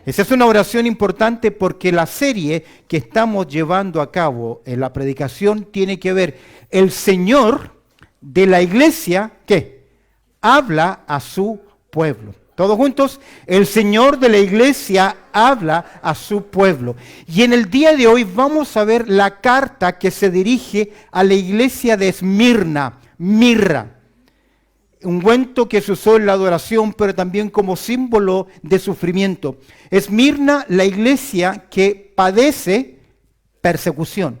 Esa es una oración importante porque la serie que estamos llevando a cabo en la predicación tiene que ver el Señor de la iglesia que habla a su pueblo. Todos juntos, el Señor de la iglesia habla a su pueblo. Y en el día de hoy vamos a ver la carta que se dirige a la iglesia de Esmirna, mirra. Ungüento que se usó en la adoración, pero también como símbolo de sufrimiento. Esmirna, la iglesia que padece persecución.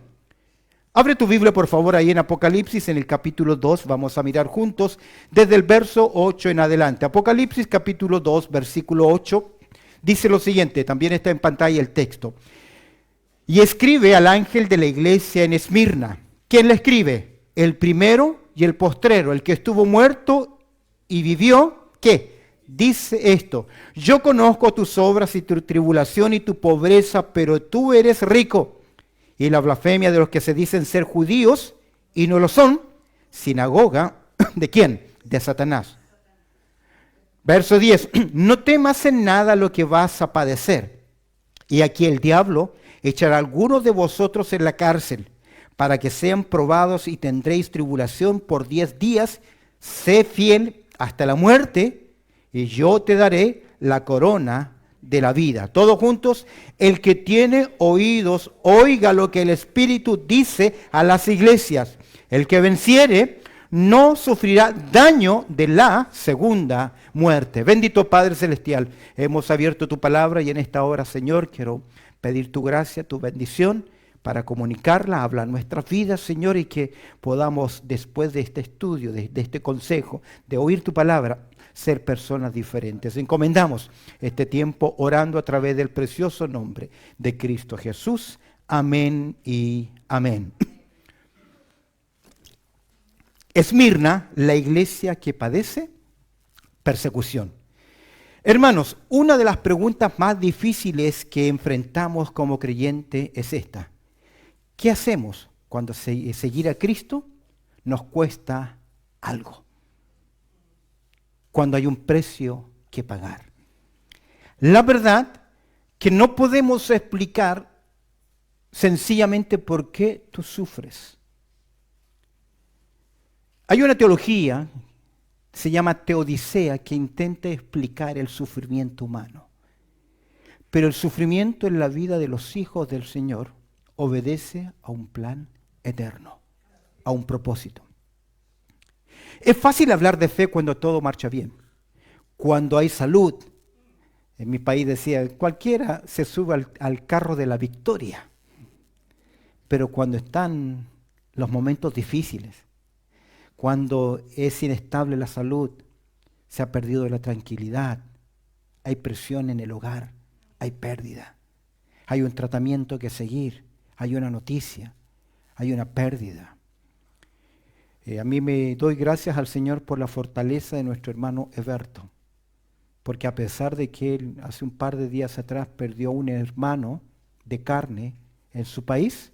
Abre tu Biblia, por favor, ahí en Apocalipsis, en el capítulo 2. Vamos a mirar juntos desde el verso 8 en adelante. Apocalipsis, capítulo 2, versículo 8. Dice lo siguiente, también está en pantalla el texto. Y escribe al ángel de la iglesia en Esmirna. ¿Quién le escribe? El primero y el postrero, el que estuvo muerto y vivió. ¿Qué? Dice esto: yo conozco tus obras y tu tribulación y tu pobreza, pero tú eres rico. Y la blasfemia de los que se dicen ser judíos y no lo son, sinagoga, ¿de quién? De Satanás. Verso 10, no temas en nada lo que vas a padecer. Y aquí el diablo echará a algunos de vosotros en la cárcel, para que sean probados y tendréis tribulación por 10 días. Sé fiel hasta la muerte, y yo te daré la corona de la vida. Todos juntos, el que tiene oídos, oiga lo que el Espíritu dice a las iglesias. El que venciere no sufrirá daño de la segunda muerte. Bendito Padre Celestial, hemos abierto tu palabra y en esta hora, Señor, quiero pedir tu gracia, tu bendición para comunicarla, hablar nuestras vidas, Señor, y que podamos, después de este estudio, de este consejo, de oír tu palabra, ser personas diferentes. Encomendamos este tiempo orando a través del precioso nombre de Cristo Jesús. Amén y amén. Esmirna, la iglesia que padece persecución. Hermanos, una de las preguntas más difíciles que enfrentamos como creyente es esta. ¿Qué hacemos cuando seguir a Cristo nos cuesta algo? Cuando hay un precio que pagar. La verdad que no podemos explicar sencillamente por qué tú sufres. Hay una teología, se llama teodicea, que intenta explicar el sufrimiento humano. Pero el sufrimiento en la vida de los hijos del Señor obedece a un plan eterno, a un propósito. Es fácil hablar de fe cuando todo marcha bien, cuando hay salud. En mi país decía, cualquiera se sube al carro de la victoria. Pero cuando están los momentos difíciles, cuando es inestable la salud, se ha perdido la tranquilidad, hay presión en el hogar, hay pérdida, hay un tratamiento que seguir, hay una noticia, hay una pérdida. A mí me doy gracias al Señor por la fortaleza de nuestro hermano Eberto, porque a pesar de que él hace un par de días atrás perdió un hermano de carne en su país,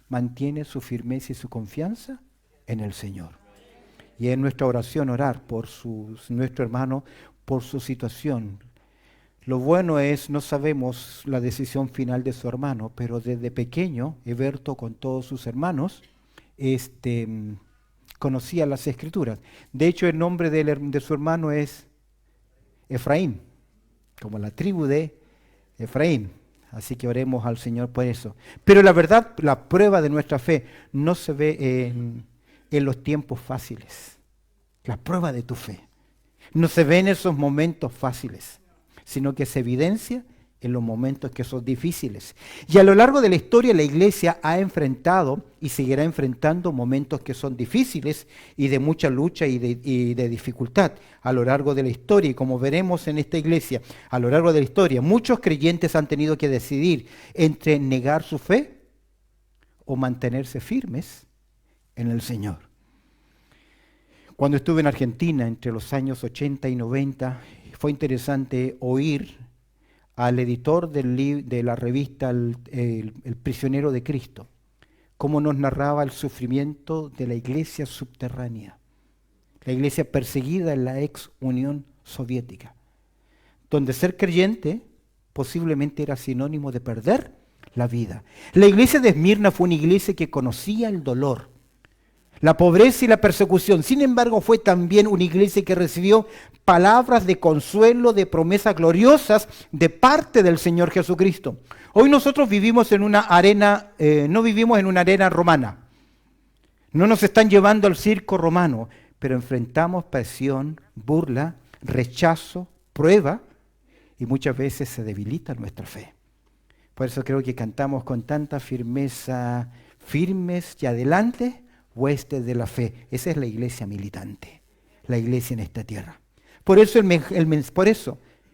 mantiene su firmeza y su confianza en el Señor. Y es nuestra oración orar por nuestro hermano, por su situación. Lo bueno es, no sabemos la decisión final de su hermano, pero desde pequeño, Eberto con todos sus hermanos, conocía las Escrituras. De hecho, el nombre de su hermano es Efraín, como la tribu de Efraín. Así que oremos al Señor por eso. Pero la verdad, la prueba de nuestra fe no se ve en los tiempos fáciles. La prueba de tu fe no se ve en esos momentos fáciles, sino que se evidencia en los momentos que son difíciles. Y a lo largo de la historia la iglesia ha enfrentado y seguirá enfrentando momentos que son difíciles y de mucha lucha y de dificultad a lo largo de la historia. Y como veremos en esta iglesia, a lo largo de la historia, muchos creyentes han tenido que decidir entre negar su fe o mantenerse firmes en el Señor. Cuando estuve en Argentina entre los años 80 y 90, fue interesante oír al editor de la revista el Prisionero de Cristo, cómo nos narraba el sufrimiento de la iglesia subterránea, la iglesia perseguida en la ex Unión Soviética, donde ser creyente posiblemente era sinónimo de perder la vida. La iglesia de Esmirna fue una iglesia que conocía el dolor, la pobreza y la persecución. Sin embargo, fue también una iglesia que recibió palabras de consuelo, de promesas gloriosas de parte del Señor Jesucristo. Hoy nosotros vivimos en una arena, no vivimos en una arena romana. No nos están llevando al circo romano, pero enfrentamos presión, burla, rechazo, prueba, y muchas veces se debilita nuestra fe. Por eso creo que cantamos con tanta firmeza, firmes y adelante, huestes de la fe. Esa es la iglesia militante, la iglesia en esta tierra. Por eso,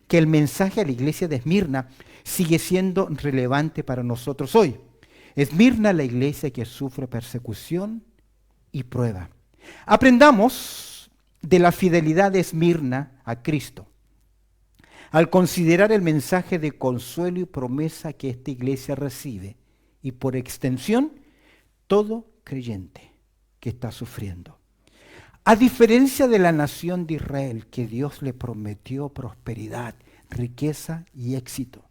que el mensaje a la iglesia de Esmirna sigue siendo relevante para nosotros hoy. Esmirna, la iglesia que sufre persecución y prueba. Aprendamos de la fidelidad de Esmirna a Cristo, al considerar el mensaje de consuelo y promesa que esta iglesia recibe, y por extensión, todo creyente que está sufriendo. A diferencia de la nación de Israel, que Dios le prometió prosperidad, riqueza y éxito.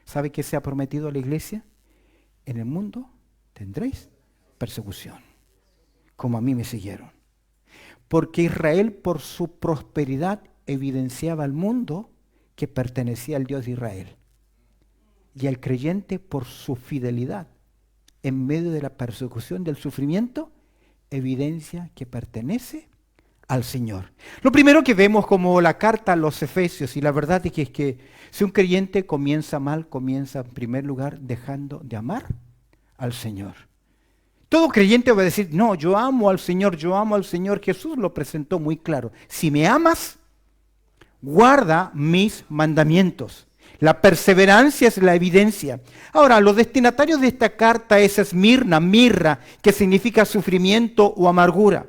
¿Sabe qué se ha prometido a la iglesia? En el mundo tendréis persecución, como a mí me siguieron. Porque Israel, por su prosperidad, evidenciaba al mundo que pertenecía al Dios de Israel. Y al creyente, por su fidelidad, en medio de la persecución, del sufrimiento, evidencia que pertenece al Señor. Lo primero que vemos como la carta a los Efesios, y la verdad es que si un creyente comienza mal, comienza en primer lugar dejando de amar al Señor. Todo creyente va a decir, no, yo amo al Señor, yo amo al Señor. Jesús lo presentó muy claro. Si me amas, guarda mis mandamientos. La perseverancia es la evidencia. Ahora, los destinatarios de esta carta es Esmirna, mirra, que significa sufrimiento o amargura.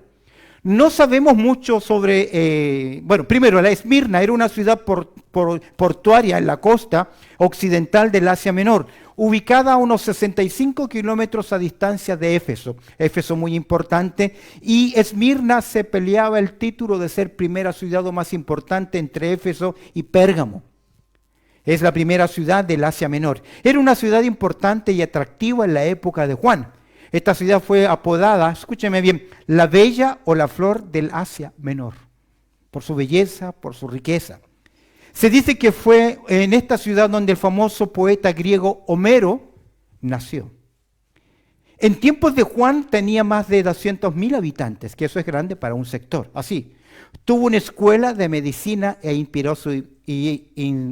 No sabemos mucho sobre, primero, la Esmirna era una ciudad portuaria en la costa occidental del Asia Menor, ubicada a unos 65 kilómetros a distancia de Éfeso. Éfeso muy importante, y Esmirna se peleaba el título de ser primera ciudad más importante entre Éfeso y Pérgamo. Es la primera ciudad del Asia Menor. Era una ciudad importante y atractiva en la época de Juan. Esta ciudad fue apodada, escúcheme bien, la bella o la flor del Asia Menor, por su belleza, por su riqueza. Se dice que fue en esta ciudad donde el famoso poeta griego Homero nació. En tiempos de Juan tenía más de 200.000 habitantes, que eso es grande para un sector. Así, tuvo una escuela de medicina e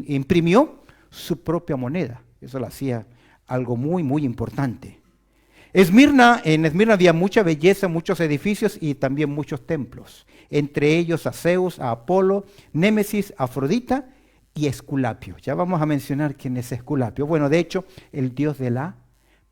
imprimió su propia moneda. Eso lo hacía algo muy, muy importante. En Esmirna había mucha belleza, muchos edificios y también muchos templos. Entre ellos a Zeus, a Apolo, Némesis, Afrodita y Esculapio. Ya vamos a mencionar quién es Esculapio. Bueno, de hecho, el dios de la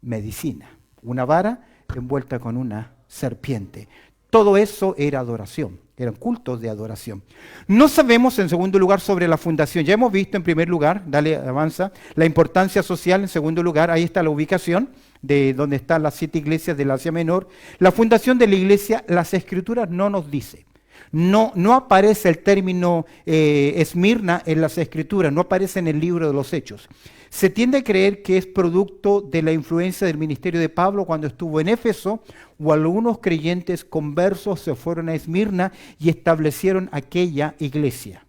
medicina. Una vara envuelta con una serpiente. Todo eso era adoración, eran cultos de adoración. No sabemos, en segundo lugar, sobre la fundación. Ya hemos visto, en primer lugar, dale, avanza, la importancia social. En segundo lugar, ahí está la ubicación de donde están las 7 iglesias del Asia Menor. La fundación de la iglesia, las Escrituras no nos dice. No aparece el término Esmirna en las Escrituras, no aparece en el libro de los Hechos. Se tiende a creer que es producto de la influencia del ministerio de Pablo cuando estuvo en Éfeso, o algunos creyentes conversos se fueron a Esmirna y establecieron aquella iglesia.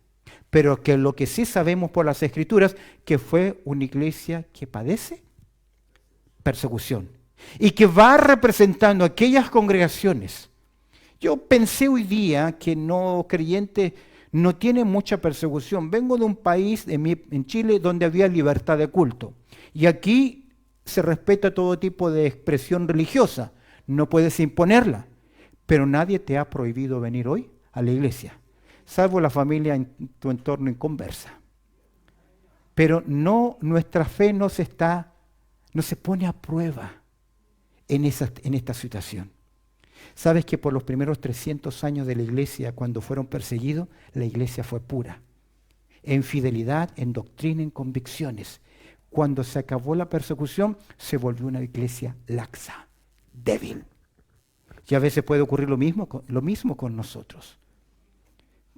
Pero que lo que sí sabemos por las Escrituras, que fue una iglesia que padece persecución y que va representando aquellas congregaciones. Yo pensé hoy día que no creyente no tiene mucha persecución. Vengo de un país, en Chile, donde había libertad de culto. Y aquí se respeta todo tipo de expresión religiosa. No puedes imponerla. Pero nadie te ha prohibido venir hoy a la iglesia, salvo la familia en tu entorno inconversa. Pero nuestra fe no se pone a prueba en esta situación. ¿Sabes que por los primeros 300 años de la iglesia, cuando fueron perseguidos, la iglesia fue pura? En fidelidad, en doctrina, en convicciones. Cuando se acabó la persecución, se volvió una iglesia laxa, débil. Y a veces puede ocurrir lo mismo con nosotros.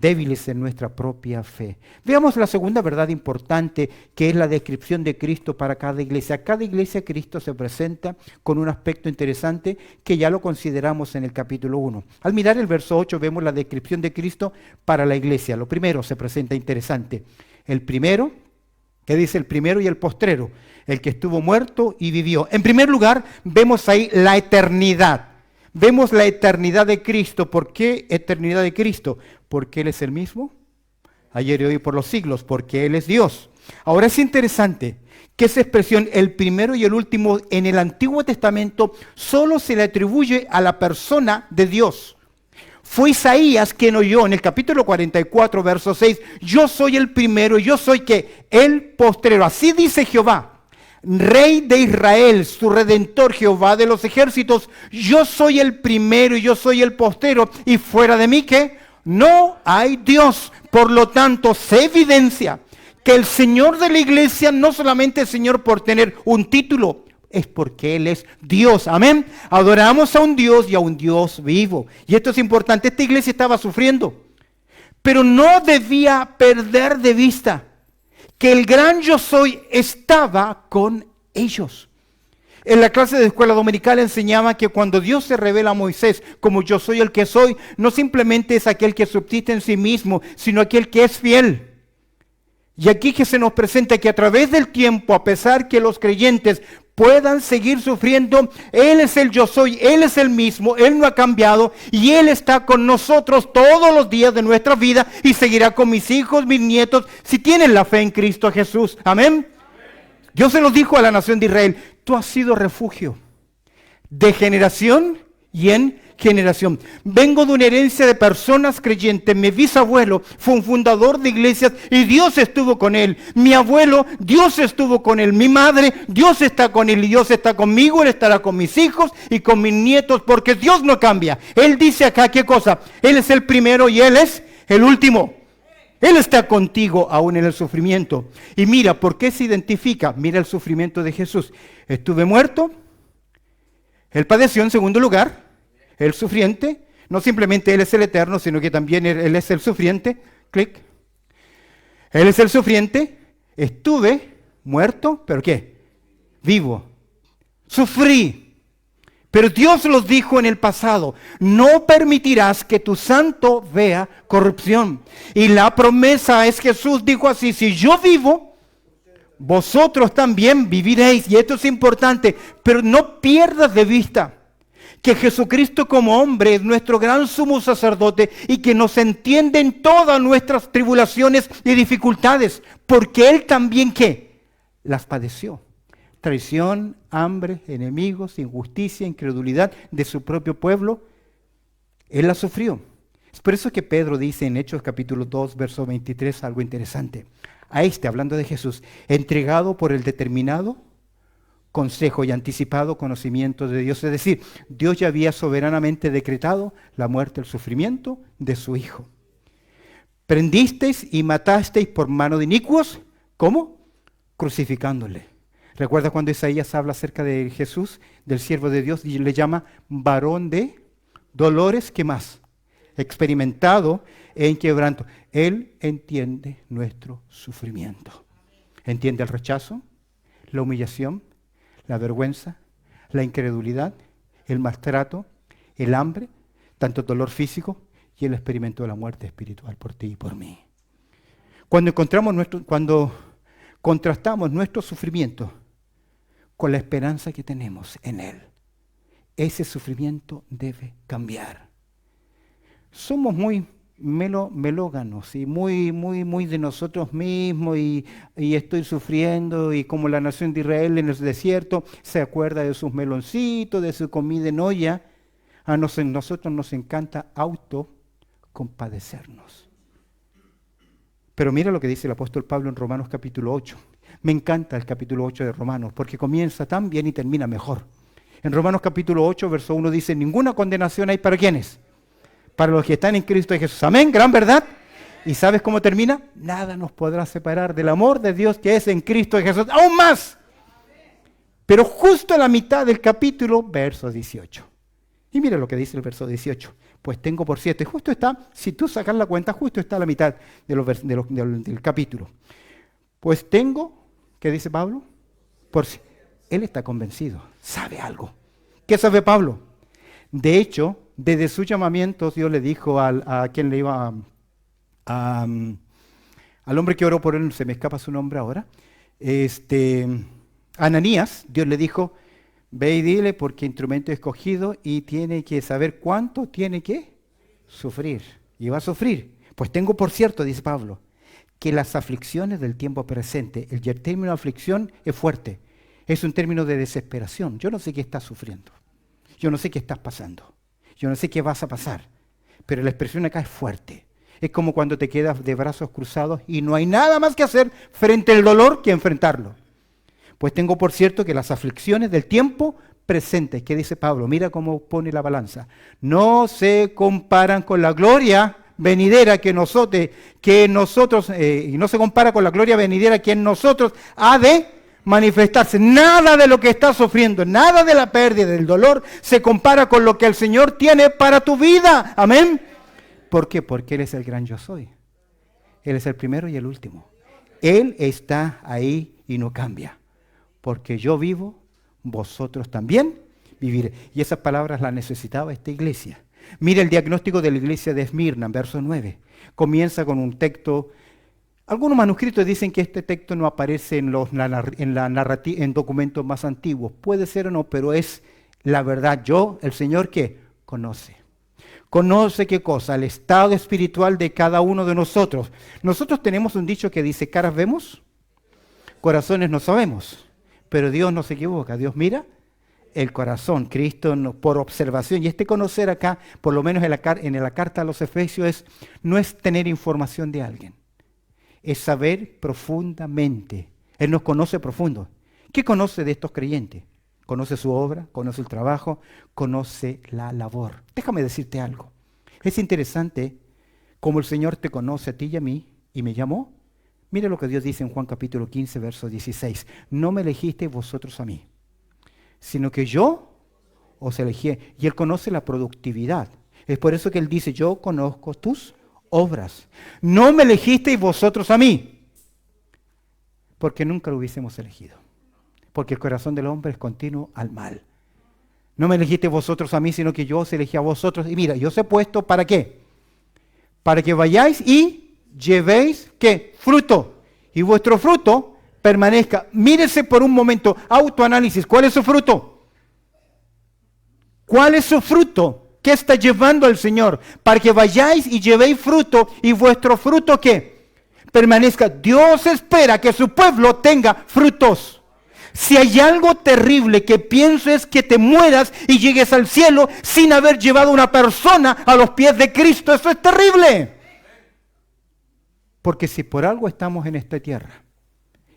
débiles en nuestra propia fe. Veamos la segunda verdad importante, que es la descripción de Cristo para cada iglesia. Cada iglesia Cristo se presenta con un aspecto interesante que ya lo consideramos en el capítulo 1. Al mirar el verso 8 vemos la descripción de Cristo para la iglesia. Lo primero se presenta interesante. El primero, ¿qué dice? El primero y el postrero, el que estuvo muerto y vivió. En primer lugar, vemos ahí la eternidad. Vemos la eternidad de Cristo. ¿Por qué eternidad de Cristo? Porque Él es el mismo, ayer y hoy por los siglos, porque Él es Dios. Ahora es interesante que esa expresión, el primero y el último, en el Antiguo Testamento solo se le atribuye a la persona de Dios. Fue Isaías quien oyó en el capítulo 44, verso 6, yo soy el primero y yo soy ¿qué? El postrero. Así dice Jehová, Rey de Israel, su Redentor, Jehová de los ejércitos, yo soy el primero y yo soy el postrero, y fuera de mí, ¿qué? No hay Dios. Por lo tanto, se evidencia que el Señor de la iglesia no solamente es Señor por tener un título, es porque Él es Dios. Amén. Adoramos a un Dios y a un Dios vivo. Y esto es importante. Esta iglesia estaba sufriendo, pero no debía perder de vista que el gran yo soy estaba con ellos. En la clase de escuela dominical enseñaba que cuando Dios se revela a Moisés como yo soy el que soy, no simplemente es aquel que subsiste en sí mismo, sino aquel que es fiel. Y aquí que se nos presenta que a través del tiempo, a pesar que los creyentes puedan seguir sufriendo, Él es el yo soy, Él es el mismo, Él no ha cambiado y Él está con nosotros todos los días de nuestra vida y seguirá con mis hijos, mis nietos, si tienen la fe en Cristo Jesús. Amén. Dios se lo dijo a la nación de Israel, tú has sido refugio de generación y en generación. Vengo de una herencia de personas creyentes. Mi bisabuelo fue un fundador de iglesias y Dios estuvo con él. Mi abuelo, Dios estuvo con él. Mi madre, Dios está con él y Dios está conmigo. Él estará con mis hijos y con mis nietos porque Dios no cambia. Él dice acá, ¿qué cosa? Él es el primero y Él es el último. Él está contigo aún en el sufrimiento. Y mira, ¿por qué se identifica? Mira el sufrimiento de Jesús. Estuve muerto. Él padeció en segundo lugar. El sufriente, no simplemente Él es el eterno, sino que también Él es el sufriente. Clic. Él es el sufriente. Estuve muerto, ¿pero qué? Vivo. Sufrí. Pero Dios los dijo en el pasado, no permitirás que tu santo vea corrupción. Y la promesa es, Jesús dijo así, si yo vivo, vosotros también viviréis. Y esto es importante, pero no pierdas de vista que Jesucristo como hombre es nuestro gran sumo sacerdote y que nos entiende en todas nuestras tribulaciones y dificultades, porque Él también, ¿qué? Las padeció. Traición, hambre, enemigos, injusticia, incredulidad de su propio pueblo, Él la sufrió. Es por eso que Pedro dice en Hechos capítulo 2, verso 23, algo interesante. A este, hablando de Jesús, entregado por el determinado consejo y anticipado conocimiento de Dios. Es decir, Dios ya había soberanamente decretado la muerte, el sufrimiento de su Hijo. Prendisteis y matasteis por mano de inicuos, ¿cómo? Crucificándole. ¿Recuerda cuando Isaías habla acerca de Jesús, del siervo de Dios, y le llama varón de dolores? ¿Qué más? Experimentado en quebranto. Él entiende nuestro sufrimiento. Entiende el rechazo, la humillación, la vergüenza, la incredulidad, el maltrato, el hambre, tanto dolor físico y el experimento de la muerte espiritual por ti y por mí. Cuando contrastamos nuestro sufrimiento con la esperanza que tenemos en Él, ese sufrimiento debe cambiar. Somos muy melóganos y muy de nosotros mismos y estoy sufriendo, y como la nación de Israel en el desierto se acuerda de sus meloncitos, de su comida en olla. A nosotros nos encanta autocompadecernos. Pero mira lo que dice el apóstol Pablo en Romanos capítulo 8. Me encanta el capítulo 8 de Romanos porque comienza tan bien y termina mejor. En Romanos capítulo 8, verso 1 dice, ninguna condenación hay para ¿quiénes? Para los que están en Cristo Jesús. Amén, gran verdad. ¿Y sabes cómo termina? Nada nos podrá separar del amor de Dios que es en Cristo Jesús. Aún más. Pero justo a la mitad del capítulo, verso 18. Y mira lo que dice el verso 18. Pues tengo por cierto, y justo está, si tú sacas la cuenta, justo está a la mitad del capítulo. Pues tengo, ¿qué dice Pablo? Él está convencido, sabe algo. ¿Qué sabe Pablo? De hecho, desde su llamamiento, Dios le dijo a quien le iba al hombre que oró por él, se me escapa su nombre ahora, Ananías, Dios le dijo, ve y dile porque instrumento escogido y tiene que saber cuánto tiene que sufrir. Y va a sufrir. Pues tengo por cierto, dice Pablo, que las aflicciones del tiempo presente, el término aflicción es fuerte, es un término de desesperación. Yo no sé qué estás sufriendo, yo no sé qué estás pasando, yo no sé qué vas a pasar, pero la expresión acá es fuerte. Es como cuando te quedas de brazos cruzados y no hay nada más que hacer frente al dolor que enfrentarlo. Pues tengo por cierto que las aflicciones del tiempo presente, ¿qué dice Pablo? Mira cómo pone la balanza. No se comparan con la gloria venidera que nosotros, y no se compara con la gloria venidera que en nosotros ha de manifestarse. Nada de lo que estás sufriendo, nada de la pérdida, del dolor, se compara con lo que el Señor tiene para tu vida. Amén. ¿Por qué? Porque Él es el gran yo soy. Él es el primero y el último. Él está ahí y no cambia. Porque yo vivo, vosotros también viviré. Y esas palabras las necesitaba esta iglesia. Mira el diagnóstico de la iglesia de Esmirna, en verso 9. Comienza con un texto. Algunos manuscritos dicen que este texto no aparece en documentos más antiguos. Puede ser o no, pero es la verdad. El Señor, ¿qué? Conoce. Conoce qué cosa, el estado espiritual de cada uno de nosotros. Nosotros tenemos un dicho que dice, caras vemos, corazones no sabemos. Pero Dios no se equivoca, Dios mira el corazón. Cristo por observación, y conocer acá, por lo menos en la carta a los Efesios, no es tener información de alguien, es saber profundamente. Él nos conoce profundo. ¿Qué conoce de estos creyentes? Conoce su obra, conoce el trabajo, conoce la labor. Déjame decirte algo. Es interesante cómo el Señor te conoce a ti y a mí y me llamó. Mira lo que Dios dice en Juan capítulo 15, verso 16. No me elegisteis vosotros a mí, sino que yo os elegí. Y Él conoce la productividad. Es por eso que Él dice, yo conozco tus obras. No me elegisteis vosotros a mí, porque nunca lo hubiésemos elegido. Porque el corazón del hombre es continuo al mal. No me elegisteis vosotros a mí, sino que yo os elegí a vosotros. Y mira, yo os he puesto, ¿para qué? Para que vayáis y llevéis, ¿qué? Fruto. Y vuestro fruto permanezca. Mírese por un momento, autoanálisis. ¿Cuál es su fruto? ¿Cuál es su fruto? ¿Qué está llevando al Señor? Para que vayáis y llevéis fruto. ¿Y vuestro fruto qué? Permanezca. Dios espera que su pueblo tenga frutos. Si hay algo terrible que pienso es que te mueras y llegues al cielo sin haber llevado una persona a los pies de Cristo. Eso es terrible. Porque si por algo estamos en esta tierra,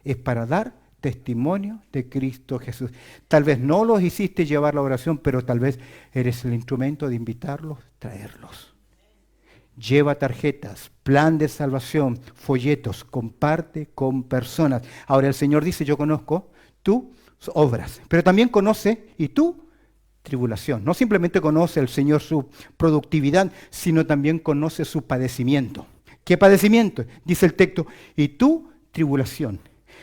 es para dar testimonio de Cristo Jesús. Tal vez no los hiciste llevar la oración, pero tal vez eres el instrumento de invitarlos, traerlos. Lleva tarjetas, plan de salvación, folletos, comparte con personas. Ahora el Señor dice, yo conozco tus obras, pero también conoce y tu tribulación. No simplemente conoce el Señor su productividad, sino también conoce su padecimiento. ¿Qué padecimiento? Dice el texto, y tu tribulación.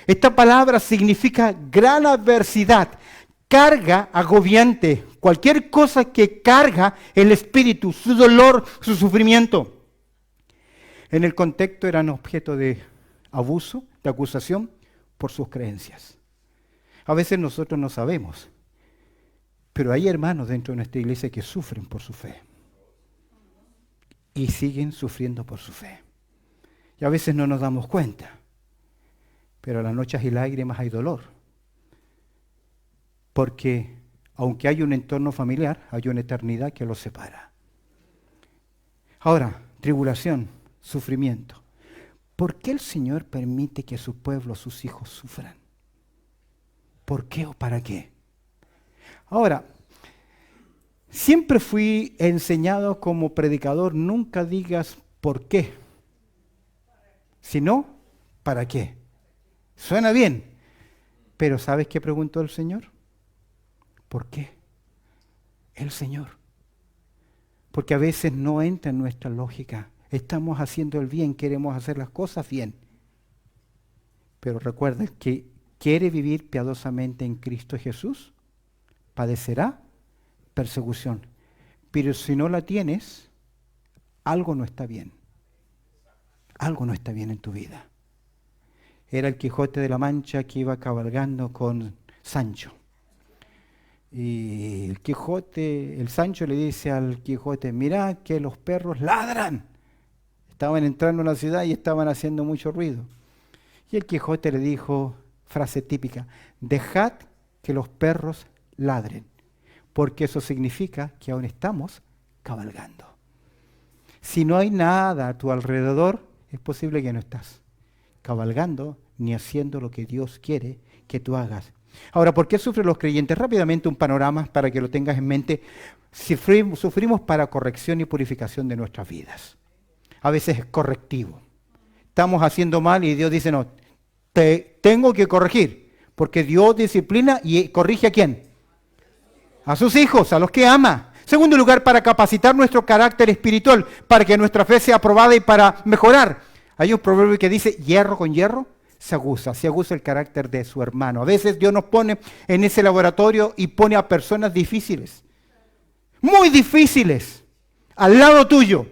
Esta palabra significa gran adversidad, carga agobiante, cualquier cosa que carga el espíritu, su dolor, su sufrimiento. En el contexto eran objeto de abuso, de acusación por sus creencias. A veces nosotros no sabemos, pero hay hermanos dentro de nuestra iglesia que sufren por su fe y siguen sufriendo por su fe. Y a veces no nos damos cuenta, pero a las noches y lágrimas hay dolor. Porque aunque hay un entorno familiar, hay una eternidad que los separa. Ahora, tribulación, sufrimiento. ¿Por qué el Señor permite que su pueblo, sus hijos, sufran? ¿Por qué o para qué? Ahora, siempre fui enseñado como predicador, nunca digas por qué, sino para qué. Suena bien, pero ¿sabes qué preguntó el Señor? ¿Por qué? El Señor. Porque a veces no entra en nuestra lógica. Estamos haciendo el bien, queremos hacer las cosas bien. Pero recuerda que quiere vivir piadosamente en Cristo Jesús, padecerá persecución. Pero si no la tienes, algo no está bien. Algo no está bien en tu vida. Era el Quijote de la Mancha que iba cabalgando con Sancho. Y el Sancho le dice al Quijote, mirá que los perros ladran. Estaban entrando a la ciudad y estaban haciendo mucho ruido. Y el Quijote le dijo, frase típica, dejad que los perros ladren, porque eso significa que aún estamos cabalgando. Si no hay nada a tu alrededor, es posible que no estás cabalgando ni haciendo lo que Dios quiere que tú hagas. Ahora, ¿por qué sufren los creyentes? Rápidamente un panorama para que lo tengas en mente. Sufrimos para corrección y purificación de nuestras vidas. A veces es correctivo. Estamos haciendo mal y Dios dice, no, te tengo que corregir, porque Dios disciplina y corrige ¿a quién? A sus hijos, a los que ama. Segundo lugar, para capacitar nuestro carácter espiritual, para que nuestra fe sea aprobada y para mejorar. Hay un proverbio que dice, hierro con hierro se aguza el carácter de su hermano. A veces Dios nos pone en ese laboratorio y pone a personas difíciles, muy difíciles, al lado tuyo.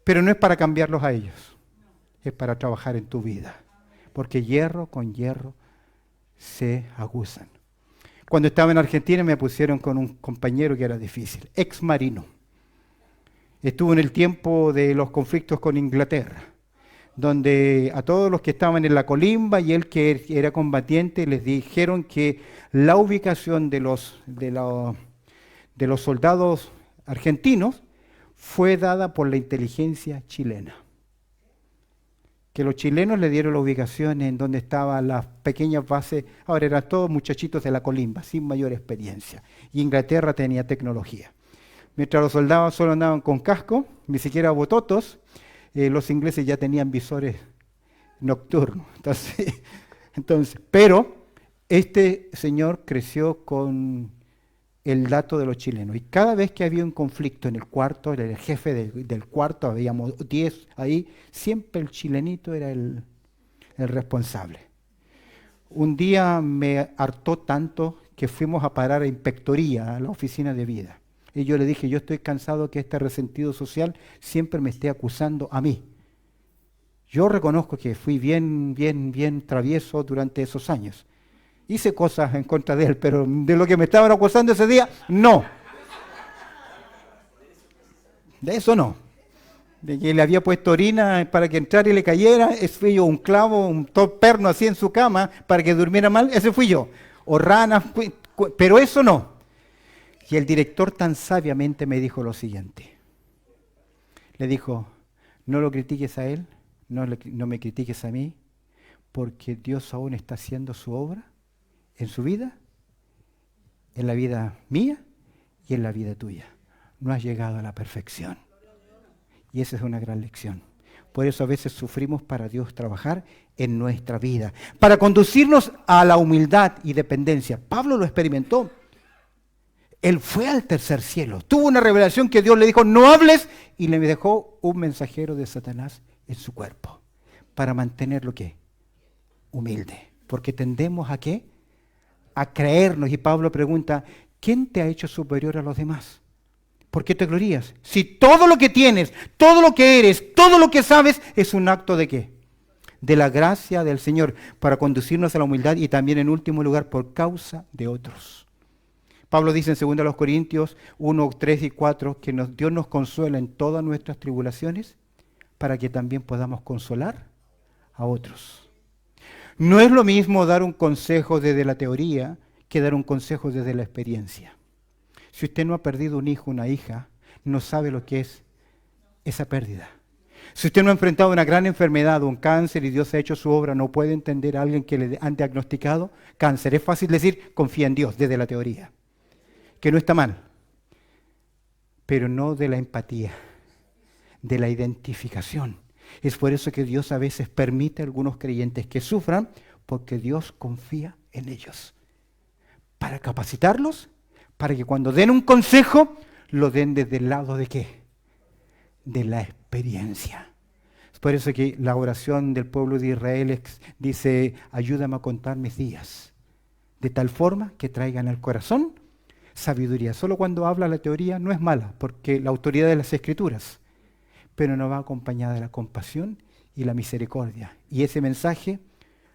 Pero no es para cambiarlos a ellos, es para trabajar en tu vida. Porque hierro con hierro se aguzan. Cuando estaba en Argentina me pusieron con un compañero que era difícil, ex marino. Estuvo en el tiempo de los conflictos con Inglaterra, donde a todos los que estaban en la colimba y él que era combatiente les dijeron que la ubicación de los soldados argentinos fue dada por la inteligencia chilena. Que los chilenos le dieron la ubicación en donde estaban las pequeñas bases, ahora eran todos muchachitos de la colimba, sin mayor experiencia. Y Inglaterra tenía tecnología. Mientras los soldados solo andaban con casco, ni siquiera bototos, los ingleses ya tenían visores nocturnos. Pero este señor creció con el dato de los chilenos. Y cada vez que había un conflicto en el cuarto, el jefe del cuarto, habíamos 10 ahí, siempre el chilenito era el responsable. Un día me hartó tanto que fuimos a parar a inspectoría, a la oficina de vida. Y yo le dije, yo estoy cansado que este resentido social siempre me esté acusando a mí. Yo reconozco que fui bien travieso durante esos años. Hice cosas en contra de él, pero de lo que me estaban acusando ese día, no. De eso no. De que le había puesto orina para que entrara y le cayera, ese fui yo. Un clavo, un perno así en su cama para que durmiera mal, ese fui yo. O ranas, pero eso no. Y el director tan sabiamente me dijo lo siguiente. Le dijo, no lo critiques a él, no me critiques a mí, porque Dios aún está haciendo su obra en su vida, en la vida mía y en la vida tuya. No has llegado a la perfección. Y esa es una gran lección. Por eso a veces sufrimos para Dios trabajar en nuestra vida, para conducirnos a la humildad y dependencia. Pablo lo experimentó. Él fue al tercer cielo, tuvo una revelación que Dios le dijo, no hables, y le dejó un mensajero de Satanás en su cuerpo, para mantenerlo, ¿qué? Humilde. Porque tendemos ¿a qué? A creernos. Y Pablo pregunta, ¿quién te ha hecho superior a los demás? ¿Por qué te glorías? Si todo lo que tienes, todo lo que eres, todo lo que sabes, es un acto ¿de qué? De la gracia del Señor, para conducirnos a la humildad y también en último lugar por causa de otros. Pablo dice en 2 Corintios 1, 3 y 4 que Dios nos consuela en todas nuestras tribulaciones para que también podamos consolar a otros. No es lo mismo dar un consejo desde la teoría que dar un consejo desde la experiencia. Si usted no ha perdido un hijo, una hija, no sabe lo que es esa pérdida. Si usted no ha enfrentado una gran enfermedad, un cáncer, y Dios ha hecho su obra, no puede entender a alguien que le han diagnosticado cáncer. Es fácil decir, confía en Dios, desde la teoría. Que no está mal, pero no de la empatía, de la identificación. Es por eso que Dios a veces permite a algunos creyentes que sufran, porque Dios confía en ellos. Para capacitarlos, para que cuando den un consejo, lo den desde el lado de qué? De la experiencia. Es por eso que la oración del pueblo de Israel dice, ayúdame a contar mis días, de tal forma que traigan al corazón sabiduría. Solo cuando habla la teoría no es mala, porque la autoridad de las Escrituras, pero no va acompañada de la compasión y la misericordia. Y ese mensaje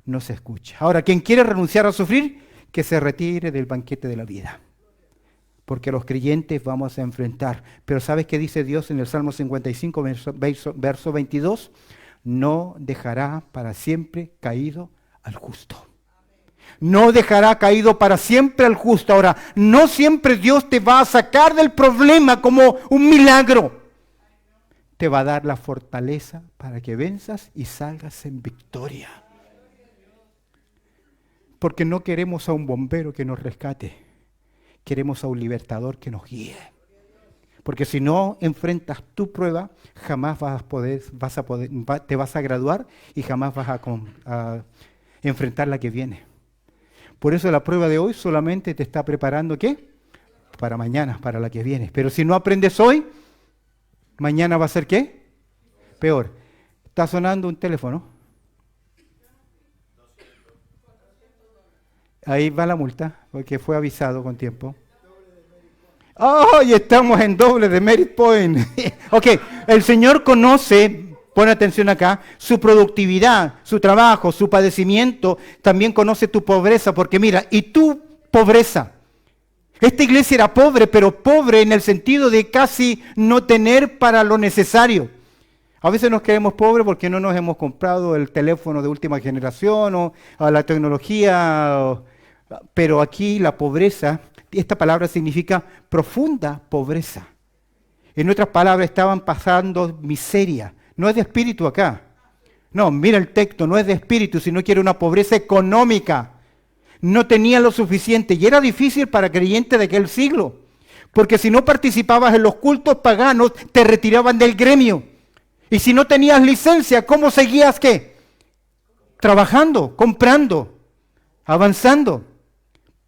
no se escucha. Ahora, quien quiere renunciar a sufrir, que se retire del banquete de la vida. Porque los creyentes vamos a enfrentar. Pero ¿sabes qué dice Dios en el Salmo 55, verso 22? No dejará para siempre caído al justo. No dejará caído para siempre al justo. Ahora, no siempre Dios te va a sacar del problema como un milagro. Te va a dar la fortaleza para que venzas y salgas en victoria. Porque no queremos a un bombero que nos rescate. Queremos a un libertador que nos guíe. Porque si no enfrentas tu prueba, jamás te vas a graduar y jamás vas a enfrentar la que viene. Por eso la prueba de hoy solamente te está preparando, ¿qué? Para mañana, para la que viene. Pero si no aprendes hoy, mañana va a ser ¿qué? Peor. Está sonando un teléfono. Ahí va la multa, porque fue avisado con tiempo. ¡Oh! Y estamos en doble de Merit Point. Ok, el Señor conoce, pon atención acá, su productividad, su trabajo, su padecimiento. También conoce tu pobreza, porque mira, y tu pobreza. Esta iglesia era pobre, pero pobre en el sentido de casi no tener para lo necesario. A veces nos creemos pobres porque no nos hemos comprado el teléfono de última generación o la tecnología. Pero aquí la pobreza, esta palabra significa profunda pobreza. En otras palabras, estaban pasando miseria. No es de espíritu acá. No, mira el texto, no es de espíritu, sino que era una pobreza económica. No tenían lo suficiente y era difícil para creyentes de aquel siglo. Porque si no participabas en los cultos paganos, te retiraban del gremio. Y si no tenías licencia, ¿cómo seguías qué? Trabajando, comprando, avanzando.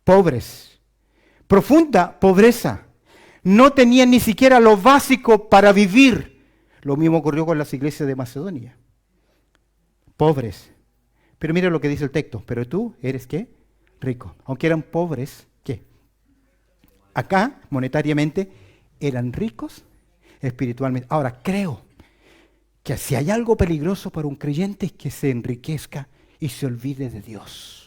Pobres, profunda pobreza. No tenían ni siquiera lo básico para vivir. Lo mismo ocurrió con las iglesias de Macedonia. Pobres. Pero mira lo que dice el texto. Pero tú eres ¿qué? Rico. Aunque eran pobres, ¿qué? Acá, monetariamente, eran ricos espiritualmente. Ahora, creo que si hay algo peligroso para un creyente es que se enriquezca y se olvide de Dios.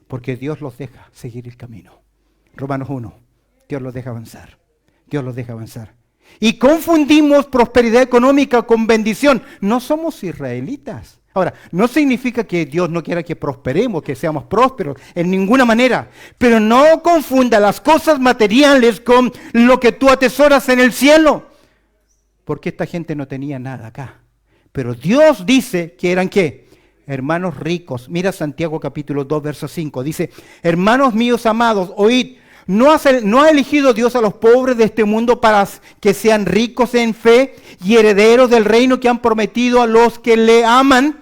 Porque Dios los deja seguir el camino. Romanos 1, Dios los deja avanzar. Dios los deja avanzar. Y confundimos prosperidad económica con bendición. No somos israelitas. Ahora, no significa que Dios no quiera que prosperemos, que seamos prósperos, en ninguna manera. Pero no confunda las cosas materiales con lo que tú atesoras en el cielo. Porque esta gente no tenía nada acá. Pero Dios dice que eran ¿qué? Hermanos ricos. Mira Santiago capítulo 2, verso 5. Dice, hermanos míos amados, oíd, ¿no ha elegido Dios a los pobres de este mundo para que sean ricos en fe y herederos del reino que han prometido a los que le aman?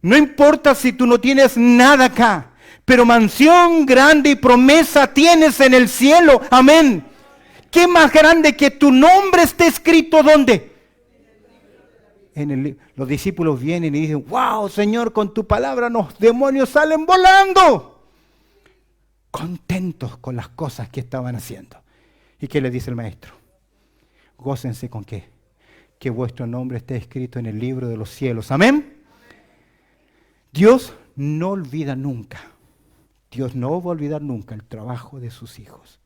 No importa si tú no tienes nada acá, pero mansión grande y promesa tienes en el cielo. Amén. ¿Qué más grande que tu nombre esté escrito dónde? Los discípulos vienen y dicen, wow, Señor, con tu palabra los demonios salen volando. Contentos con las cosas que estaban haciendo. ¿Y qué le dice el maestro? Gócense con qué? Que vuestro nombre esté escrito en el libro de los cielos. Amén. Dios no olvida nunca. Dios no va a olvidar nunca el trabajo de sus hijos.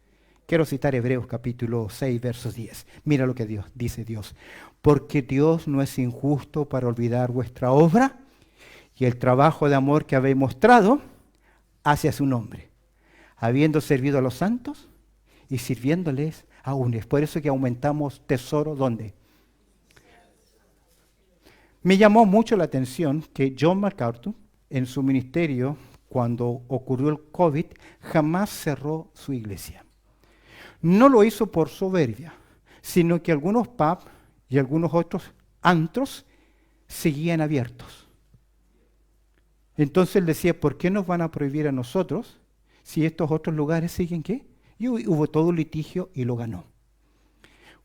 Quiero citar Hebreos capítulo 6, versos 10. Mira lo que dice Dios. Porque Dios no es injusto para olvidar vuestra obra y el trabajo de amor que habéis mostrado hacia su nombre, habiendo servido a los santos y sirviéndoles aún. Es por eso que aumentamos tesoro, ¿dónde? Me llamó mucho la atención que John MacArthur, en su ministerio, cuando ocurrió el COVID, jamás cerró su iglesia. No lo hizo por soberbia, sino que algunos pubs y algunos otros antros seguían abiertos. Entonces él decía, ¿por qué nos van a prohibir a nosotros si estos otros lugares siguen qué? Y hubo todo un litigio y lo ganó.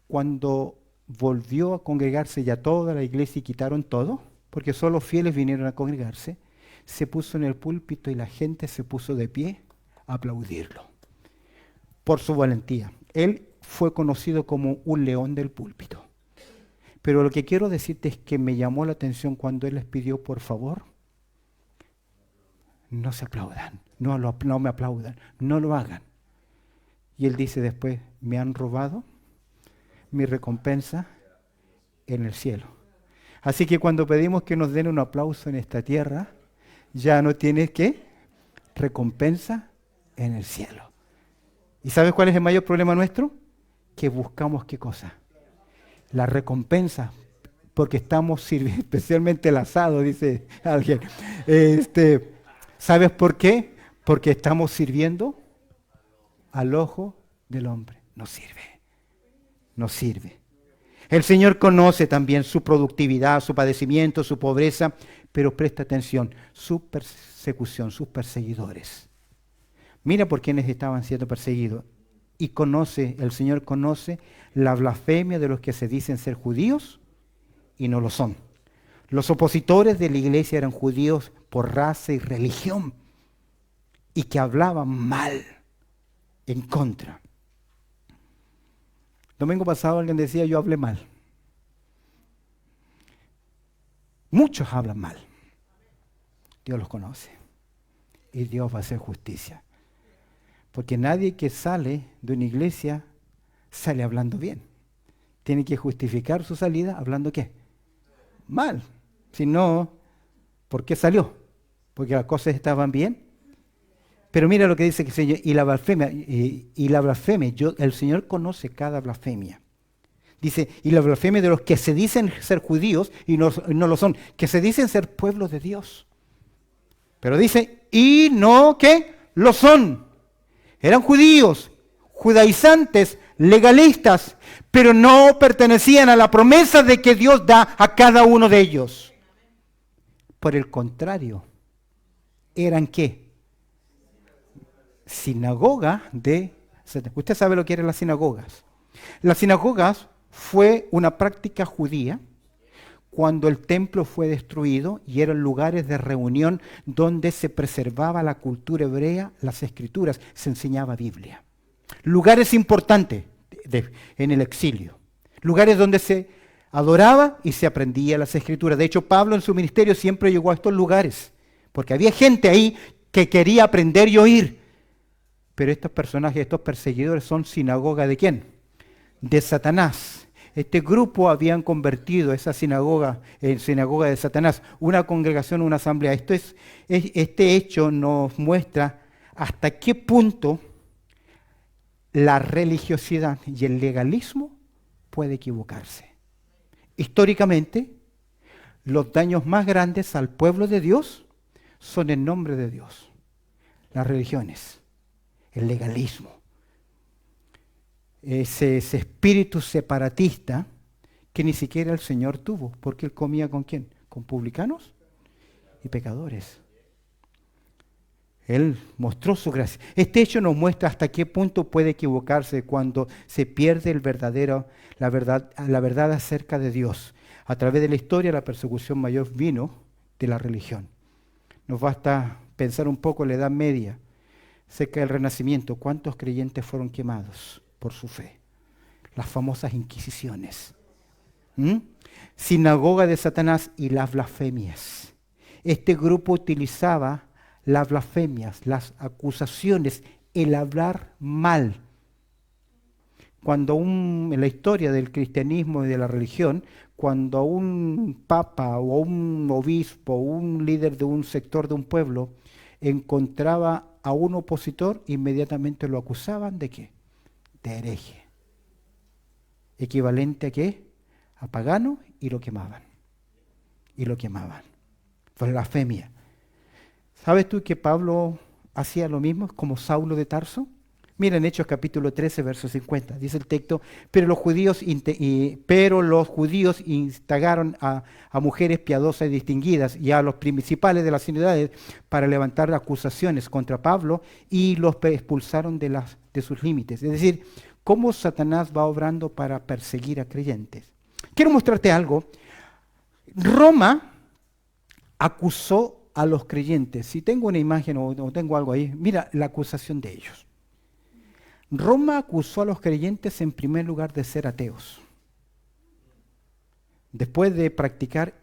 cuando volvió a congregarse ya toda la iglesia y quitaron todo, porque solo fieles vinieron a congregarse, se puso en el púlpito y la gente se puso de pie a aplaudirlo por su valentía. Él fue conocido como un león del púlpito. Pero lo que quiero decirte es que me llamó la atención cuando él les pidió, por favor, no se aplaudan, no me aplaudan, no lo hagan. Y él dice después, me han robado mi recompensa en el cielo. Así que cuando pedimos que nos den un aplauso en esta tierra, ya no tienes ¿qué? Recompensa en el cielo. ¿Y sabes cuál es el mayor problema nuestro? Que buscamos ¿qué cosa? La recompensa, porque estamos sirviendo, especialmente el asado, dice alguien. ¿Sabes por qué? Porque estamos sirviendo al ojo del hombre. No sirve. No sirve. El Señor conoce también su productividad, su padecimiento, su pobreza, pero presta atención, su persecución, sus perseguidores. Mira por quienes estaban siendo perseguidos. Y el Señor conoce la blasfemia de los que se dicen ser judíos y no lo son. Los opositores de la iglesia eran judíos por raza y religión y que hablaban mal en contra. Domingo pasado alguien decía, yo hablé mal. Muchos hablan mal. Dios los conoce y Dios va a hacer justicia. Porque nadie que sale de una iglesia sale hablando bien. Tiene que justificar su salida hablando ¿qué? Mal. Si no, ¿por qué salió? Porque las cosas estaban bien. Pero mira lo que dice el Señor, y la blasfemia, el Señor conoce cada blasfemia. Dice, y la blasfemia de los que se dicen ser judíos y no lo son, que se dicen ser pueblo de Dios. Pero dice, y no que lo son. Eran judíos, judaizantes, legalistas, pero no pertenecían a la promesa de que Dios da a cada uno de ellos. Por el contrario, eran ¿qué? Sinagoga de... Usted sabe lo que eran las sinagogas. Las sinagogas fue una práctica judía cuando el templo fue destruido y eran lugares de reunión donde se preservaba la cultura hebrea, las escrituras, se enseñaba Biblia. Lugares importantes en el exilio. Lugares donde se adoraba y se aprendía las escrituras. De hecho, Pablo en su ministerio siempre llegó a estos lugares, porque había gente ahí que quería aprender y oír. Pero estos personajes, estos perseguidores son sinagoga ¿de quién? De Satanás. Este grupo habían convertido esa sinagoga en sinagoga de Satanás, una congregación, una asamblea. Este hecho nos muestra hasta qué punto la religiosidad y el legalismo puede equivocarse. Históricamente, los daños más grandes al pueblo de Dios son en nombre de Dios. Las religiones, el legalismo. Ese espíritu separatista que ni siquiera el Señor tuvo, porque Él comía ¿con quién? Con publicanos y pecadores. Él mostró su gracia. Este hecho nos muestra hasta qué punto puede equivocarse cuando se pierde la verdad acerca de Dios. A través de la historia, la persecución mayor vino de la religión. Nos basta pensar un poco en la Edad Media, cerca del Renacimiento, cuántos creyentes fueron quemados por su fe. Las famosas inquisiciones. Sinagoga de Satanás y las blasfemias. Este grupo utilizaba las blasfemias, las acusaciones, el hablar mal. En la historia del cristianismo y de la religión, cuando un papa o un obispo o un líder de un sector de un pueblo encontraba a un opositor, inmediatamente lo acusaban ¿de qué? De hereje. ¿Equivalente a qué? A pagano, y lo quemaban. Y lo quemaban. Fue blasfemia. ¿Sabes tú que Pablo hacía lo mismo como Saulo de Tarso? Mira en Hechos capítulo 13, verso 50. Dice el texto, pero los judíos instagaron a mujeres piadosas y distinguidas y a los principales de las ciudades para levantar acusaciones contra Pablo y los expulsaron de sus límites. Es decir, cómo Satanás va obrando para perseguir a creyentes. Quiero mostrarte algo. Roma acusó a los creyentes. Si tengo una imagen o tengo algo ahí, mira la acusación de ellos. Roma acusó a los creyentes en primer lugar de ser ateos. Después de practicar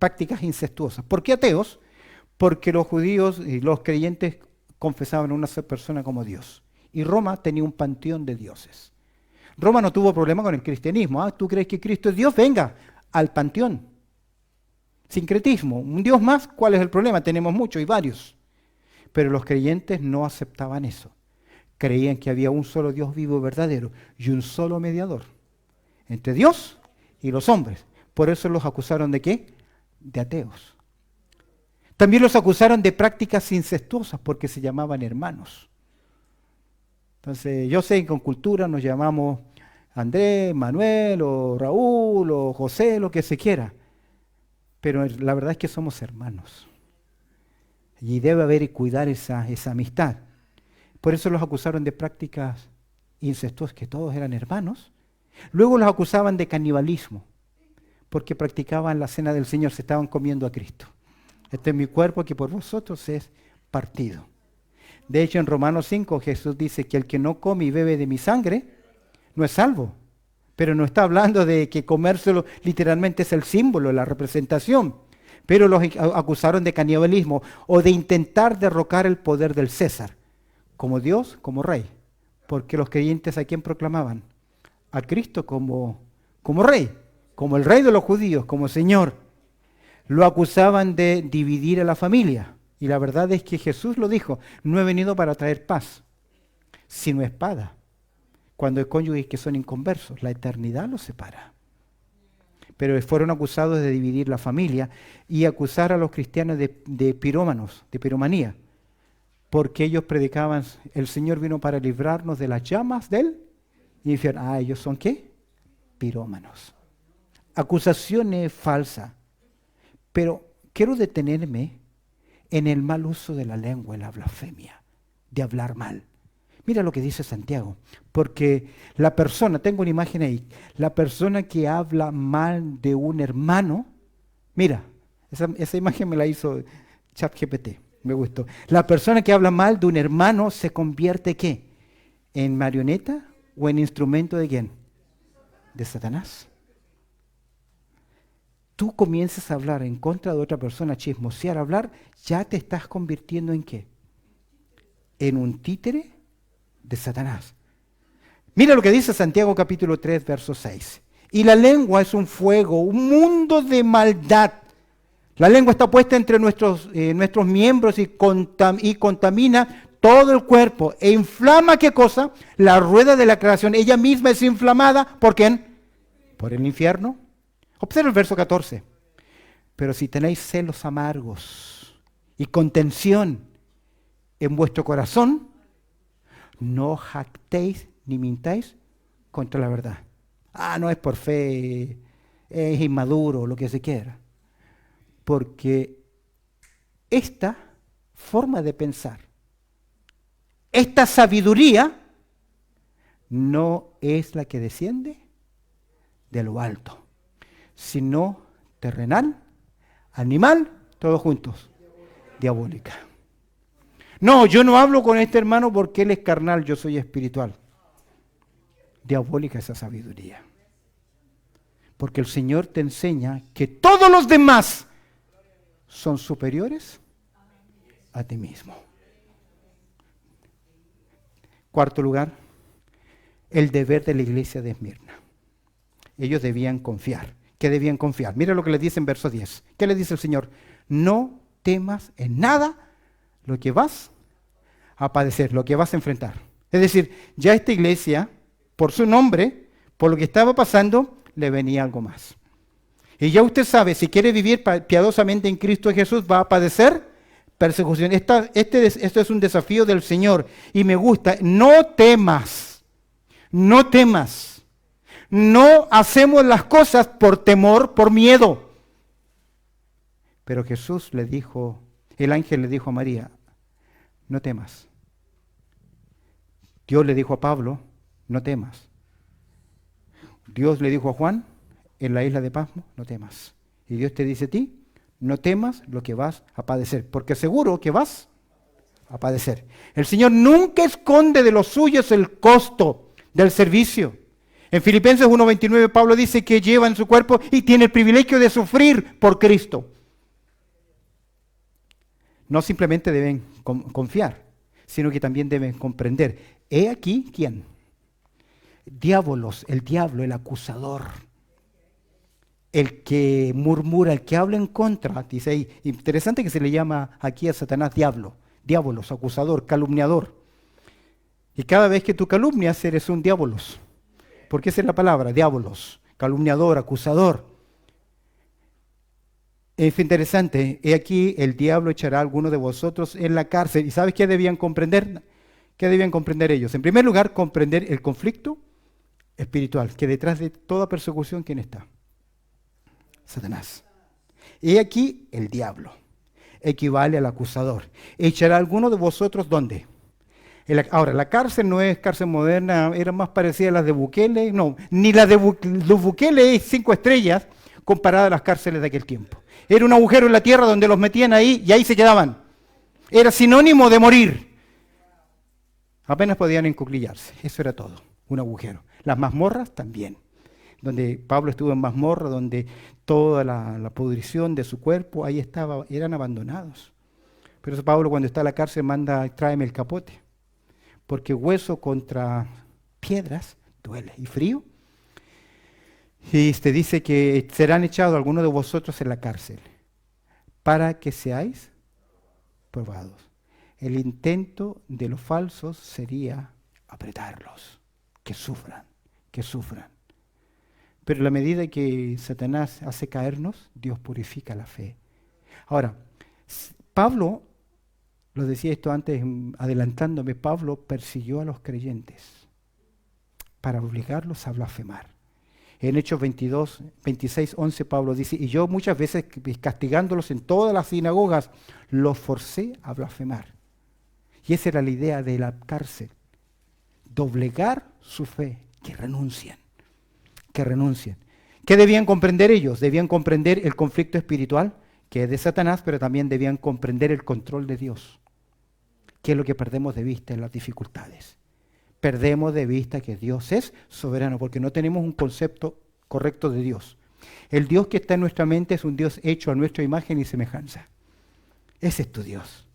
prácticas incestuosas. ¿Por qué ateos? Porque los judíos y los creyentes confesaban a una sola persona como Dios. Y Roma tenía un panteón de dioses. Roma no tuvo problema con el cristianismo. ¿Tú crees que Cristo es Dios? Venga al panteón. Sincretismo. ¿Un Dios más? ¿Cuál es el problema? Tenemos muchos y varios. Pero los creyentes no aceptaban eso. Creían que había un solo Dios vivo y verdadero y un solo mediador entre Dios y los hombres. Por eso los acusaron ¿de qué? De ateos. También los acusaron de prácticas incestuosas porque se llamaban hermanos. Entonces, yo sé que con cultura nos llamamos Andrés, Manuel, o Raúl, o José, lo que se quiera. Pero la verdad es que somos hermanos. Y debe haber y cuidar esa amistad. Por eso los acusaron de prácticas incestuosas, que todos eran hermanos. Luego los acusaban de canibalismo, porque practicaban la cena del Señor, se estaban comiendo a Cristo. Este es mi cuerpo que por vosotros es partido. De hecho, en Romanos 5 Jesús dice que el que no come y bebe de mi sangre no es salvo. Pero no está hablando de que comérselo literalmente es el símbolo, la representación. Pero los acusaron de canibalismo o de intentar derrocar el poder del César, como Dios, como rey. Porque los creyentes ¿a quién proclamaban? A Cristo como rey, como el rey de los judíos, como Señor. Lo acusaban de dividir a la familia. Y la verdad es que Jesús lo dijo, no he venido para traer paz, sino espada. Cuando hay cónyuges que son inconversos, la eternidad los separa. Pero fueron acusados de dividir la familia y acusar a los cristianos de pirómanos, de piromanía. Porque ellos predicaban, el Señor vino para librarnos de las llamas del infierno. Ah, ¿ellos son qué? Pirómanos. Acusaciones falsas. Pero quiero detenerme en el mal uso de la lengua, en la blasfemia, de hablar mal. Mira lo que dice Santiago, porque la persona, tengo una imagen ahí, la persona que habla mal de un hermano, mira, esa imagen me la hizo ChatGPT, me gustó. La persona que habla mal de un hermano se convierte ¿qué? ¿En marioneta o en instrumento de quién? De Satanás. Tú comienzas a hablar en contra de otra persona, chismosear, hablar, ya te estás convirtiendo ¿en qué? En un títere de Satanás. Mira lo que dice Santiago capítulo 3, verso 6. Y la lengua es un fuego, un mundo de maldad. La lengua está puesta entre nuestros miembros y contamina todo el cuerpo. E inflama, ¿qué cosa? La rueda de la creación. Ella misma es inflamada. ¿Por quién? Por el infierno. Observa el verso 14. Pero si tenéis celos amargos y contención en vuestro corazón, no jactéis ni mintáis contra la verdad. Ah, no es por fe, es inmaduro, lo que se quiera. Porque esta forma de pensar, esta sabiduría, no es la que desciende de lo alto, sino terrenal, animal, todos juntos, diabólica. No, yo no hablo con este hermano porque él es carnal, yo soy espiritual. Diabólica esa sabiduría. Porque el Señor te enseña que todos los demás son superiores a ti mismo. Cuarto lugar, el deber de la iglesia de Esmirna. Ellos debían confiar. ¿Qué debían confiar? Mira lo que les dice en verso 10. ¿Qué le dice el Señor? No temas en nada lo que vas a padecer, lo que vas a enfrentar. Es decir, ya esta iglesia, por su nombre, por lo que estaba pasando, le venía algo más. Y ya usted sabe, si quiere vivir piadosamente en Cristo Jesús, va a padecer persecución. Este es un desafío del Señor y me gusta. No temas, no temas. No hacemos las cosas por temor, por miedo. Pero Jesús le dijo, el ángel le dijo a María, no temas. Dios le dijo a Pablo, no temas. Dios le dijo a Juan, en la isla de Pasmo, no temas. Y Dios te dice a ti, no temas lo que vas a padecer, porque seguro que vas a padecer. El Señor nunca esconde de los suyos el costo del servicio. En Filipenses 1:29 Pablo dice que lleva en su cuerpo y tiene el privilegio de sufrir por Cristo. No simplemente deben confiar, sino que también deben comprender. He aquí, ¿quién? Diabolos, el diablo, el acusador. El que murmura, el que habla en contra. Dice ahí, interesante que se le llama aquí a Satanás diablo. Diabolos, acusador, calumniador. Y cada vez que tú calumnias eres un diabolos. Porque esa es la palabra, diabolos, calumniador, acusador. Es interesante, he aquí el diablo echará a alguno de vosotros en la cárcel. ¿Y sabes qué debían comprender? ¿Qué debían comprender ellos? En primer lugar, comprender el conflicto espiritual, que detrás de toda persecución, ¿quién está? Satanás. He aquí el diablo, equivale al acusador. Echará a alguno de vosotros, ¿dónde? Ahora, la cárcel no es cárcel moderna, era más parecida a las de Bukele, no, ni la de los Bukele es 5 estrellas comparada a las cárceles de aquel tiempo. Era un agujero en la tierra donde los metían ahí y ahí se quedaban. Era sinónimo de morir. Apenas podían encuclillarse, eso era todo, un agujero. Las mazmorras también, donde Pablo estuvo en mazmorra, donde toda la pudrición de su cuerpo, ahí estaba, eran abandonados. Pero eso Pablo cuando está en la cárcel manda, tráeme el capote, porque hueso contra piedras duele. ¿Y frío? Y te dice que serán echados algunos de vosotros en la cárcel, para que seáis probados. El intento de los falsos sería apretarlos, que sufran, que sufran. Pero a la medida que Satanás hace caernos, Dios purifica la fe. Ahora, Pablo, lo decía esto antes, adelantándome, Pablo persiguió a los creyentes para obligarlos a blasfemar. En Hechos 26, 11 Pablo dice, y yo muchas veces castigándolos en todas las sinagogas, los forcé a blasfemar. Y esa era la idea de la cárcel, doblegar su fe, que renuncien. Que renuncien. ¿Qué debían comprender ellos? Debían comprender el conflicto espiritual, que es de Satanás, pero también debían comprender el control de Dios, que es lo que perdemos de vista en las dificultades. Perdemos de vista que Dios es soberano, porque no tenemos un concepto correcto de Dios. El Dios que está en nuestra mente es un Dios hecho a nuestra imagen y semejanza. Ese es tu Dios.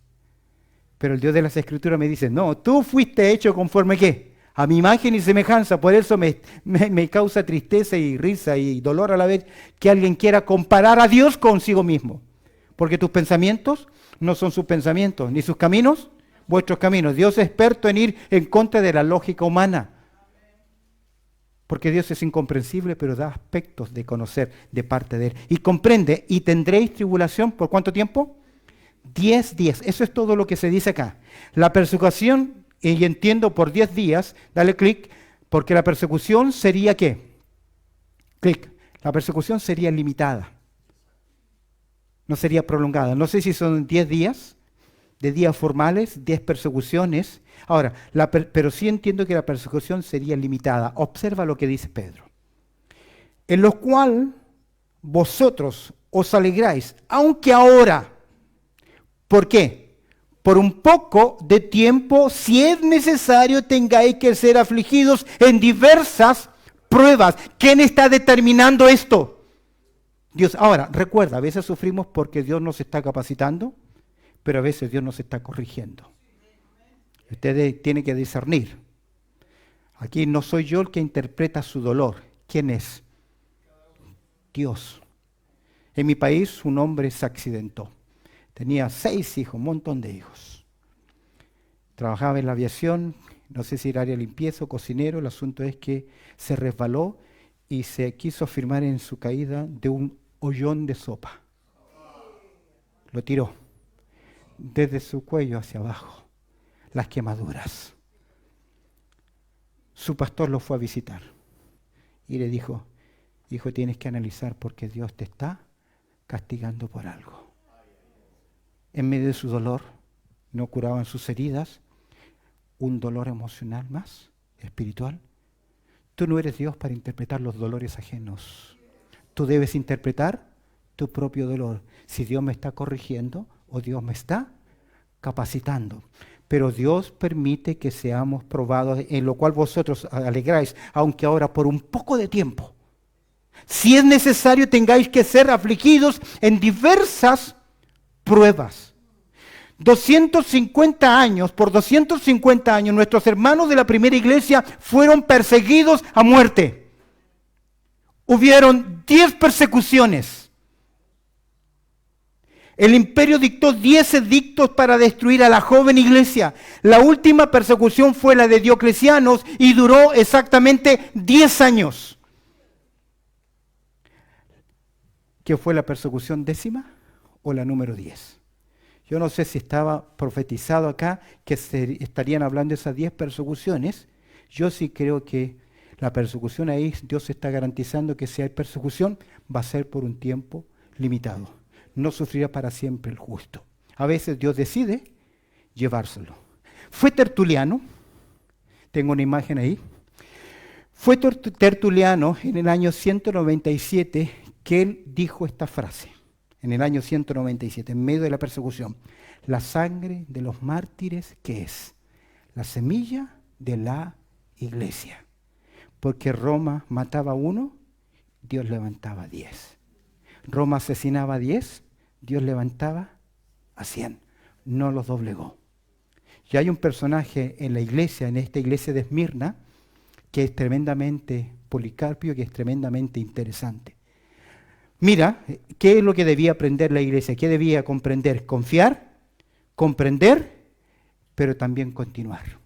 Pero el Dios de las Escrituras me dice, no, tú fuiste hecho conforme ¿a qué? A mi imagen y semejanza. Por eso me causa tristeza y risa y dolor a la vez que alguien quiera comparar a Dios consigo mismo. Porque tus pensamientos no son sus pensamientos, ni sus caminos, vuestros caminos. Dios es experto en ir en contra de la lógica humana. Porque Dios es incomprensible, pero da aspectos de conocer de parte de Él. Y comprende, y tendréis tribulación, ¿por cuánto tiempo? 10 días. Eso es todo lo que se dice acá. La persecución, y entiendo por 10 días, dale clic, porque la persecución sería ¿qué? Clic. La persecución sería limitada. No sería prolongada. No sé si son 10 días, de días formales, 10 persecuciones. Ahora, pero sí entiendo que la persecución sería limitada. Observa lo que dice Pedro. En lo cual vosotros os alegráis, aunque ahora. ¿Por qué? Por un poco de tiempo, si es necesario, tengáis que ser afligidos en diversas pruebas. ¿Quién está determinando esto? Dios. Ahora, recuerda, a veces sufrimos porque Dios nos está capacitando, pero a veces Dios nos está corrigiendo. Ustedes tienen que discernir. Aquí no soy yo el que interpreta su dolor. ¿Quién es? Dios. En mi país un hombre se accidentó. Tenía 6 hijos, un montón de hijos. Trabajaba en la aviación, no sé si era área de limpieza o cocinero. El asunto es que se resbaló y se quiso firmar en su caída de un ollón de sopa. Lo tiró desde su cuello hacia abajo, las quemaduras. Su pastor lo fue a visitar y le dijo, hijo, tienes que analizar porque Dios te está castigando por algo. En medio de su dolor, no curaban sus heridas, un dolor emocional más, espiritual, Tú no eres Dios para interpretar los dolores ajenos. Tú debes interpretar tu propio dolor. Si Dios me está corrigiendo o Dios me está capacitando. Pero Dios permite que seamos probados, en lo cual vosotros alegráis, aunque ahora por un poco de tiempo. Si es necesario, tengáis que ser afligidos en diversas pruebas. 250 años, por 250 años, nuestros hermanos de la primera iglesia fueron perseguidos a muerte. Hubieron 10 persecuciones. El imperio dictó 10 edictos para destruir a la joven iglesia. La última persecución fue la de Diocleciano y duró exactamente 10 años. ¿Qué fue la persecución 10ª o la número 10? Yo no sé si estaba profetizado acá que se estarían hablando de esas 10 persecuciones. Yo sí creo que la persecución ahí, Dios está garantizando que si hay persecución, va a ser por un tiempo limitado. No sufrirá para siempre el justo. A veces Dios decide llevárselo. Fue Tertuliano, tengo una imagen ahí, fue Tertuliano en el año 197 que él dijo esta frase. En el año 197, en medio de la persecución. La sangre de los mártires, ¿qué es? La semilla de la iglesia. Porque Roma mataba a 1, Dios levantaba a 10. Roma asesinaba a 10, Dios levantaba a 100. No los doblegó. Y hay un personaje en la iglesia, en esta iglesia de Esmirna, que es tremendamente, Policarpio, que es tremendamente interesante. Mira, ¿qué es lo que debía aprender la iglesia? ¿Qué debía comprender? Confiar, comprender, pero también continuar.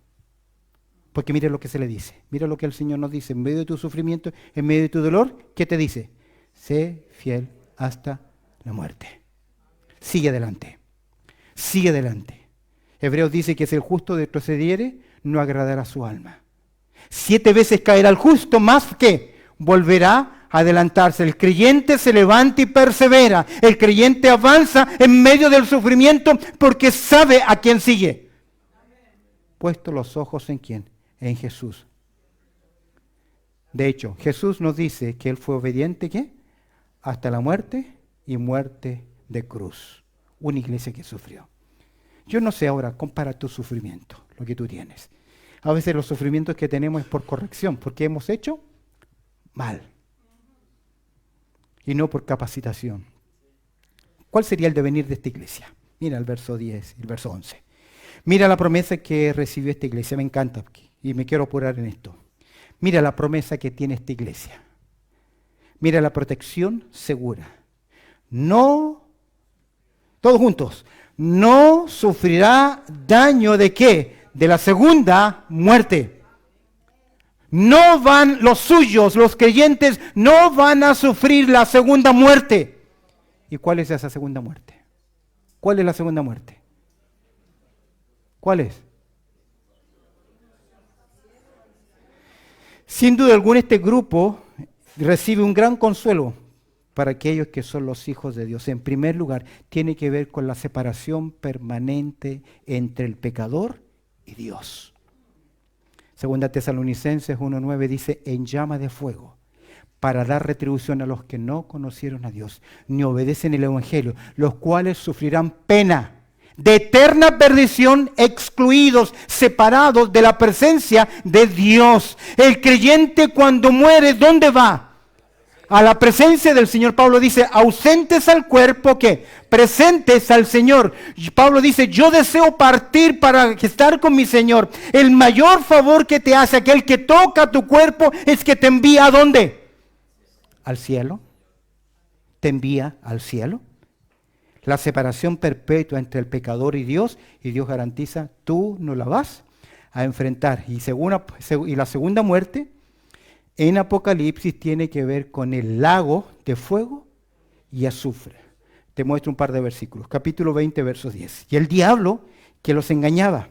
Porque mira lo que se le dice. Mira lo que el Señor nos dice. En medio de tu sufrimiento, en medio de tu dolor, ¿qué te dice? Sé fiel hasta la muerte. Sigue adelante. Sigue adelante. Hebreos dice que si el justo retrocediere, no agradará a su alma. 7 veces caerá el justo, más que volverá adelantarse. El creyente se levanta y persevera. El creyente avanza en medio del sufrimiento porque sabe a quién sigue. Puesto los ojos en quién, en Jesús. De hecho, Jesús nos dice que Él fue obediente, ¿qué? Hasta la muerte y muerte de cruz. Una iglesia que sufrió. Yo no sé ahora, compara tu sufrimiento, lo que tú tienes. A veces los sufrimientos que tenemos es por corrección, porque hemos hecho mal. Y no por capacitación. ¿Cuál sería el devenir de esta iglesia? Mira el verso 10 y el verso 11. Mira la promesa que recibió esta iglesia, me encanta y me quiero apurar en esto. Mira la promesa que tiene esta iglesia. Mira la protección segura. No, todos juntos, no sufrirá daño ¿de qué? De la segunda muerte. No van los suyos, los creyentes, no van a sufrir la segunda muerte. ¿Y cuál es esa segunda muerte? ¿Cuál es la segunda muerte? ¿Cuál es? Sin duda alguna este grupo recibe un gran consuelo para aquellos que son los hijos de Dios. En primer lugar, tiene que ver con la separación permanente entre el pecador y Dios. Segunda Tesalonicenses 1:9 dice, en llama de fuego, para dar retribución a los que no conocieron a Dios, ni obedecen el Evangelio, los cuales sufrirán pena de eterna perdición, excluidos, separados de la presencia de Dios. El creyente cuando muere, ¿dónde va? A la presencia del Señor. Pablo dice, ausentes al cuerpo, ¿qué? Presentes al Señor. Pablo dice, yo deseo partir para estar con mi Señor. El mayor favor que te hace aquel que toca tu cuerpo es que te envía ¿a dónde? Al cielo. Te envía al cielo. La separación perpetua entre el pecador y Dios garantiza, tú no la vas a enfrentar. Y la segunda muerte, en Apocalipsis, tiene que ver con el lago de fuego y azufre. Te muestro un par de versículos. Capítulo 20, versos 10. Y el diablo que los engañaba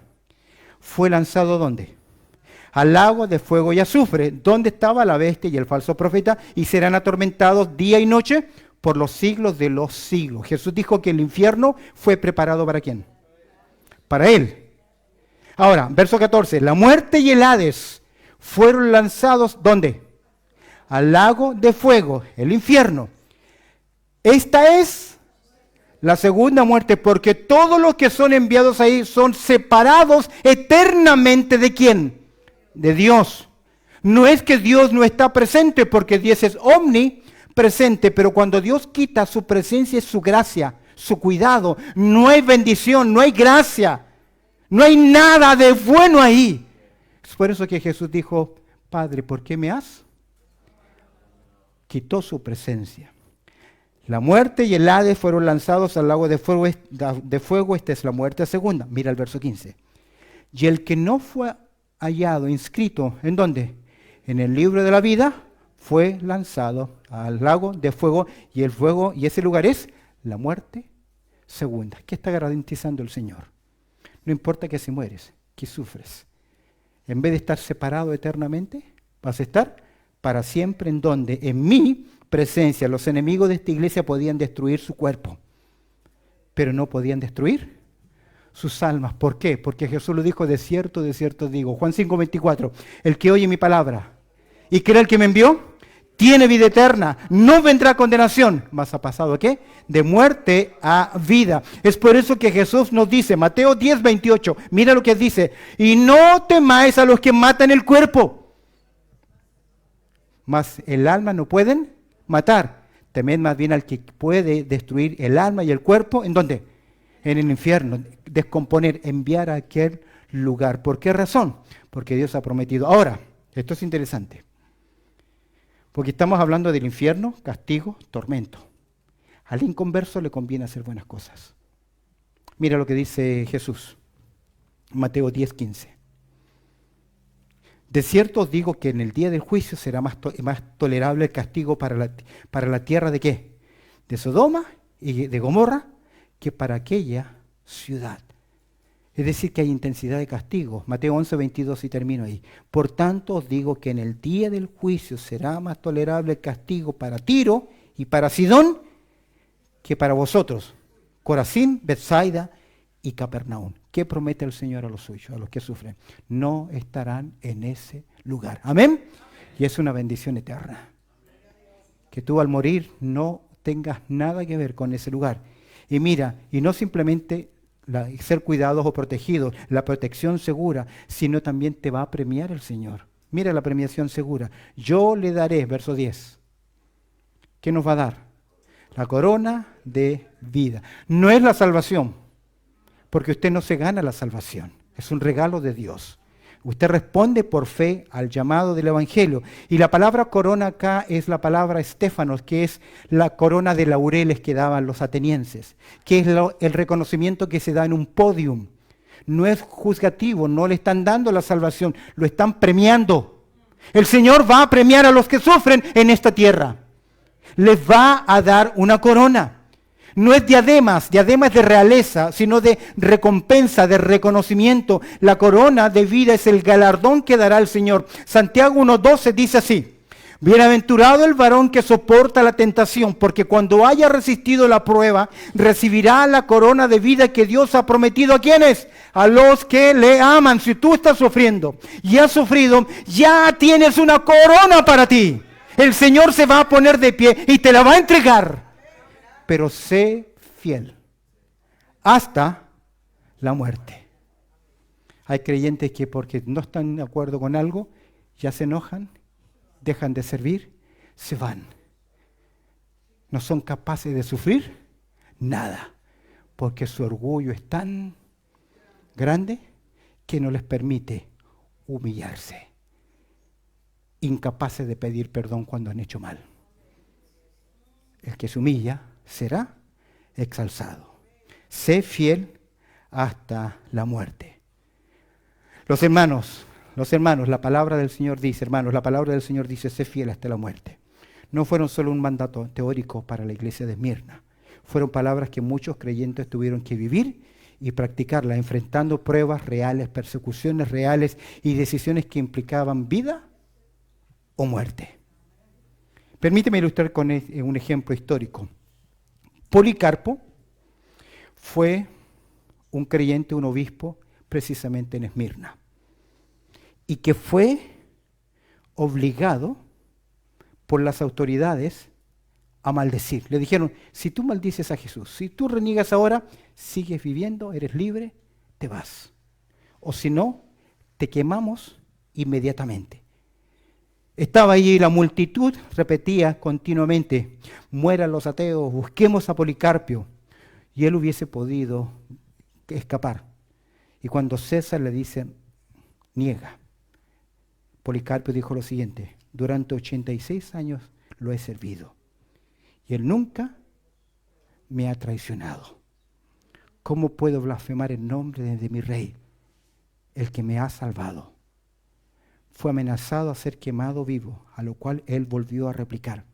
fue lanzado ¿dónde? Al lago de fuego y azufre, donde estaba la bestia y el falso profeta, y serán atormentados día y noche por los siglos de los siglos. Jesús dijo que el infierno fue preparado ¿para quién? Para él. Ahora, verso 14. La muerte y el Hades fueron lanzados, ¿dónde? Al lago de fuego, el infierno. Esta es la segunda muerte, porque todos los que son enviados ahí son separados eternamente ¿de quién? De Dios. No es que Dios no está presente, porque Dios es omnipresente, pero cuando Dios quita su presencia y su gracia, su cuidado, no hay bendición, no hay gracia, no hay nada de bueno ahí. Es por eso que Jesús dijo, Padre, ¿por qué me has? Quitó su presencia. La muerte y el Hades fueron lanzados al lago de fuego, esta es la muerte segunda. Mira el verso 15. Y el que no fue hallado, inscrito, ¿en dónde? En el libro de la vida, fue lanzado al lago de fuego, y el fuego, y ese lugar es la muerte segunda. ¿Qué está garantizando el Señor? No importa que si mueres, que sufres. En vez de estar separado eternamente, vas a estar para siempre en donde, en mi presencia, los enemigos de esta iglesia podían destruir su cuerpo, pero no podían destruir sus almas. ¿Por qué? Porque Jesús lo dijo, de cierto digo. Juan 5:24, el que oye mi palabra y cree el que me envió, tiene vida eterna, no vendrá condenación, mas ha pasado ¿qué? De muerte a vida. Es por eso que Jesús nos dice, Mateo 10:28, mira lo que dice, y no temáis a los que matan el cuerpo, mas el alma no pueden matar. Temed más bien al que puede destruir el alma y el cuerpo, ¿en dónde? En el infierno, descomponer, enviar a aquel lugar. ¿Por qué razón? Porque Dios ha prometido. Ahora, esto es interesante, porque estamos hablando del infierno, castigo, tormento. Al inconverso le conviene hacer buenas cosas. Mira lo que dice Jesús, Mateo 10:15. De cierto os digo que en el día del juicio será más tolerable el castigo para la tierra ¿de qué? De Sodoma y de Gomorra, que para aquella ciudad. Es decir, que hay intensidad de castigo. Mateo 11:22 y termino ahí. Por tanto os digo que en el día del juicio será más tolerable el castigo para Tiro y para Sidón que para vosotros, Corazín, Betsaida y Capernaum. ¿Qué promete el Señor a los suyos, a los que sufren? No estarán en ese lugar. Amén. Y es una bendición eterna. Que tú al morir no tengas nada que ver con ese lugar. Y mira, y no simplemente ser cuidados o protegidos, la protección segura, sino también te va a premiar el Señor. Mira la premiación segura. Yo le daré, verso 10. ¿Qué nos va a dar? La corona de vida. No es la salvación, porque usted no se gana la salvación. Es un regalo de Dios. Usted responde por fe al llamado del Evangelio. Y la palabra corona acá es la palabra estéfanos, que es la corona de laureles que daban los atenienses, que es el reconocimiento que se da en un podium. No es juzgativo, no le están dando la salvación, lo están premiando. El Señor va a premiar a los que sufren en esta tierra. Les va a dar una corona. No es diademas es de realeza, sino de recompensa, de reconocimiento. La corona de vida es el galardón que dará el Señor. Santiago 1:12 dice así: bienaventurado el varón que soporta la tentación, porque cuando haya resistido la prueba, recibirá la corona de vida que Dios ha prometido. ¿A quiénes? A los que le aman. Si tú estás sufriendo y has sufrido, ya tienes una corona para ti. El Señor se va a poner de pie y te la va a entregar. Pero sé fiel hasta la muerte. Hay creyentes que porque no están de acuerdo con algo, ya se enojan, dejan de servir, se van. No son capaces de sufrir nada, porque su orgullo es tan grande que no les permite humillarse. Incapaces de pedir perdón cuando han hecho mal. El que se humilla será exalzado. Sé fiel hasta la muerte. Los hermanos, la palabra del Señor dice, sé fiel hasta la muerte. No fueron solo un mandato teórico para la iglesia de Esmirna. Fueron palabras que muchos creyentes tuvieron que vivir y practicarlas, enfrentando pruebas reales, persecuciones reales y decisiones que implicaban vida o muerte. Permíteme ilustrar con un ejemplo histórico. Policarpo fue un creyente, un obispo, precisamente en Esmirna, y que fue obligado por las autoridades a maldecir. Le dijeron, si tú maldices a Jesús, si tú reniegas ahora, sigues viviendo, eres libre, te vas. O si no, te quemamos inmediatamente. Estaba allí la multitud, repetía continuamente, mueran los ateos, busquemos a Policarpio. Y él hubiese podido escapar. Y cuando César le dice, niega. Policarpio dijo lo siguiente, durante 86 años lo he servido. Y él nunca me ha traicionado. ¿Cómo puedo blasfemar el nombre de mi rey, el que me ha salvado? Fue amenazado a ser quemado vivo, a lo cual él volvió a replicar,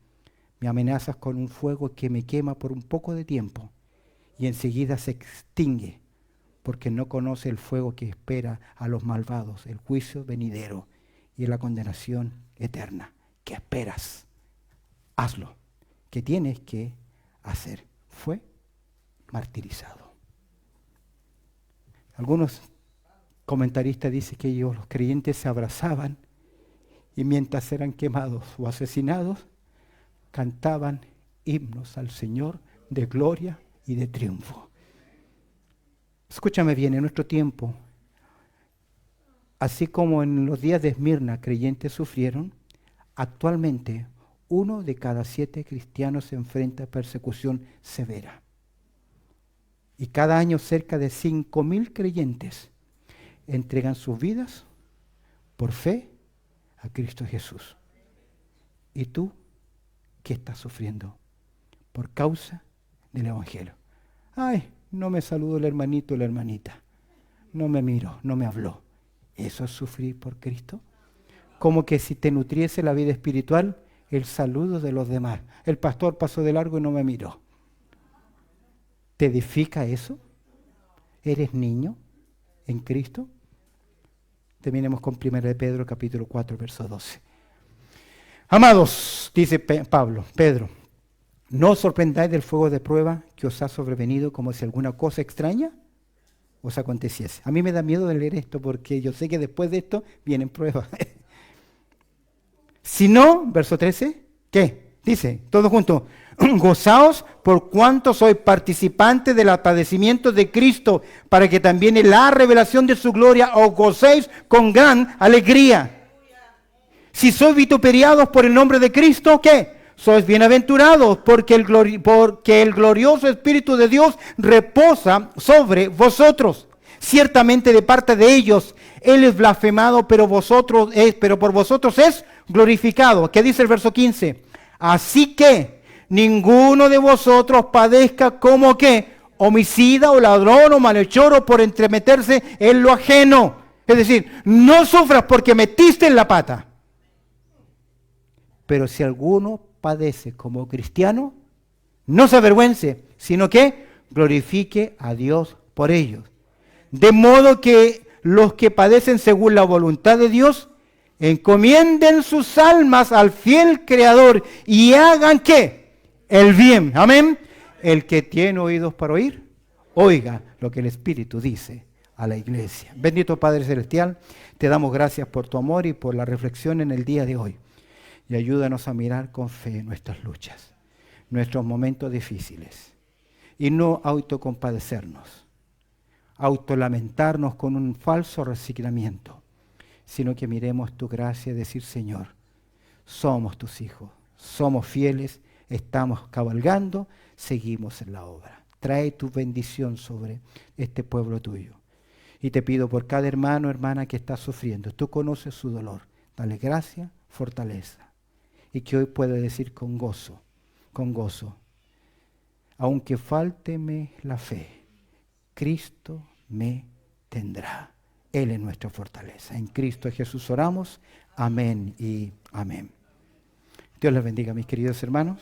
me amenazas con un fuego que me quema por un poco de tiempo y enseguida se extingue, porque no conoce el fuego que espera a los malvados, el juicio venidero y la condenación eterna. ¿Qué esperas? Hazlo. ¿Qué tienes que hacer? Fue martirizado. Algunos comentaristas dicen que ellos, los creyentes, se abrazaban y mientras eran quemados o asesinados, cantaban himnos al Señor de gloria y de triunfo. Escúchame bien, en nuestro tiempo, así como en los días de Esmirna creyentes sufrieron, actualmente 1 de cada 7 cristianos se enfrenta a persecución severa. Y cada año cerca de 5.000 creyentes entregan sus vidas por fe a Cristo Jesús. ¿Y tú qué estás sufriendo? Por causa del Evangelio. Ay, no me saludó el hermanito o la hermanita. No me miró, no me habló. ¿Eso es sufrir por Cristo? Como que si te nutriese la vida espiritual, el saludo de los demás. El pastor pasó de largo y no me miró. ¿Te edifica eso? ¿Eres niño en Cristo? Terminemos con 1 de Pedro, capítulo 4, verso 12. Amados, dice Pedro, no os sorprendáis del fuego de prueba que os ha sobrevenido como si alguna cosa extraña os aconteciese. A mí me da miedo de leer esto porque yo sé que después de esto vienen pruebas. Si no, verso 13, ¿qué? Dice, todos juntos, gozaos por cuanto sois participantes de los padecimientos de Cristo, para que también en la revelación de su gloria os gocéis con gran alegría. Si sois vituperiados por el nombre de Cristo, ¿qué? Sois bienaventurados, porque el glorioso Espíritu de Dios reposa sobre vosotros. Ciertamente de parte de ellos Él es blasfemado, pero por vosotros es glorificado. ¿Qué dice el verso 15? Así que ninguno de vosotros padezca como que homicida o ladrón o malhechor o por entremeterse en lo ajeno. Es decir, no sufras porque metiste en la pata. Pero si alguno padece como cristiano, no se avergüence, sino que glorifique a Dios por ellos. De modo que los que padecen según la voluntad de Dios, encomienden sus almas al fiel Creador y hagan ¿qué? El bien. Amén. El que tiene oídos para oír, oiga lo que el Espíritu dice a la iglesia. Bendito Padre Celestial, te damos gracias por tu amor y por la reflexión en el día de hoy. Y ayúdanos a mirar con fe nuestras luchas, nuestros momentos difíciles. Y no autocompadecernos, autolamentarnos con un falso resignamiento, sino que miremos tu gracia y decir, Señor, somos tus hijos, somos fieles, estamos cabalgando, seguimos en la obra. Trae tu bendición sobre este pueblo tuyo. Y te pido por cada hermano o hermana que está sufriendo, tú conoces su dolor, dale gracia, fortaleza. Y que hoy pueda decir con gozo, aunque fálteme la fe, Cristo me tendrá. Él es nuestra fortaleza. En Cristo Jesús oramos. Amén y amén. Dios les bendiga, mis queridos hermanos.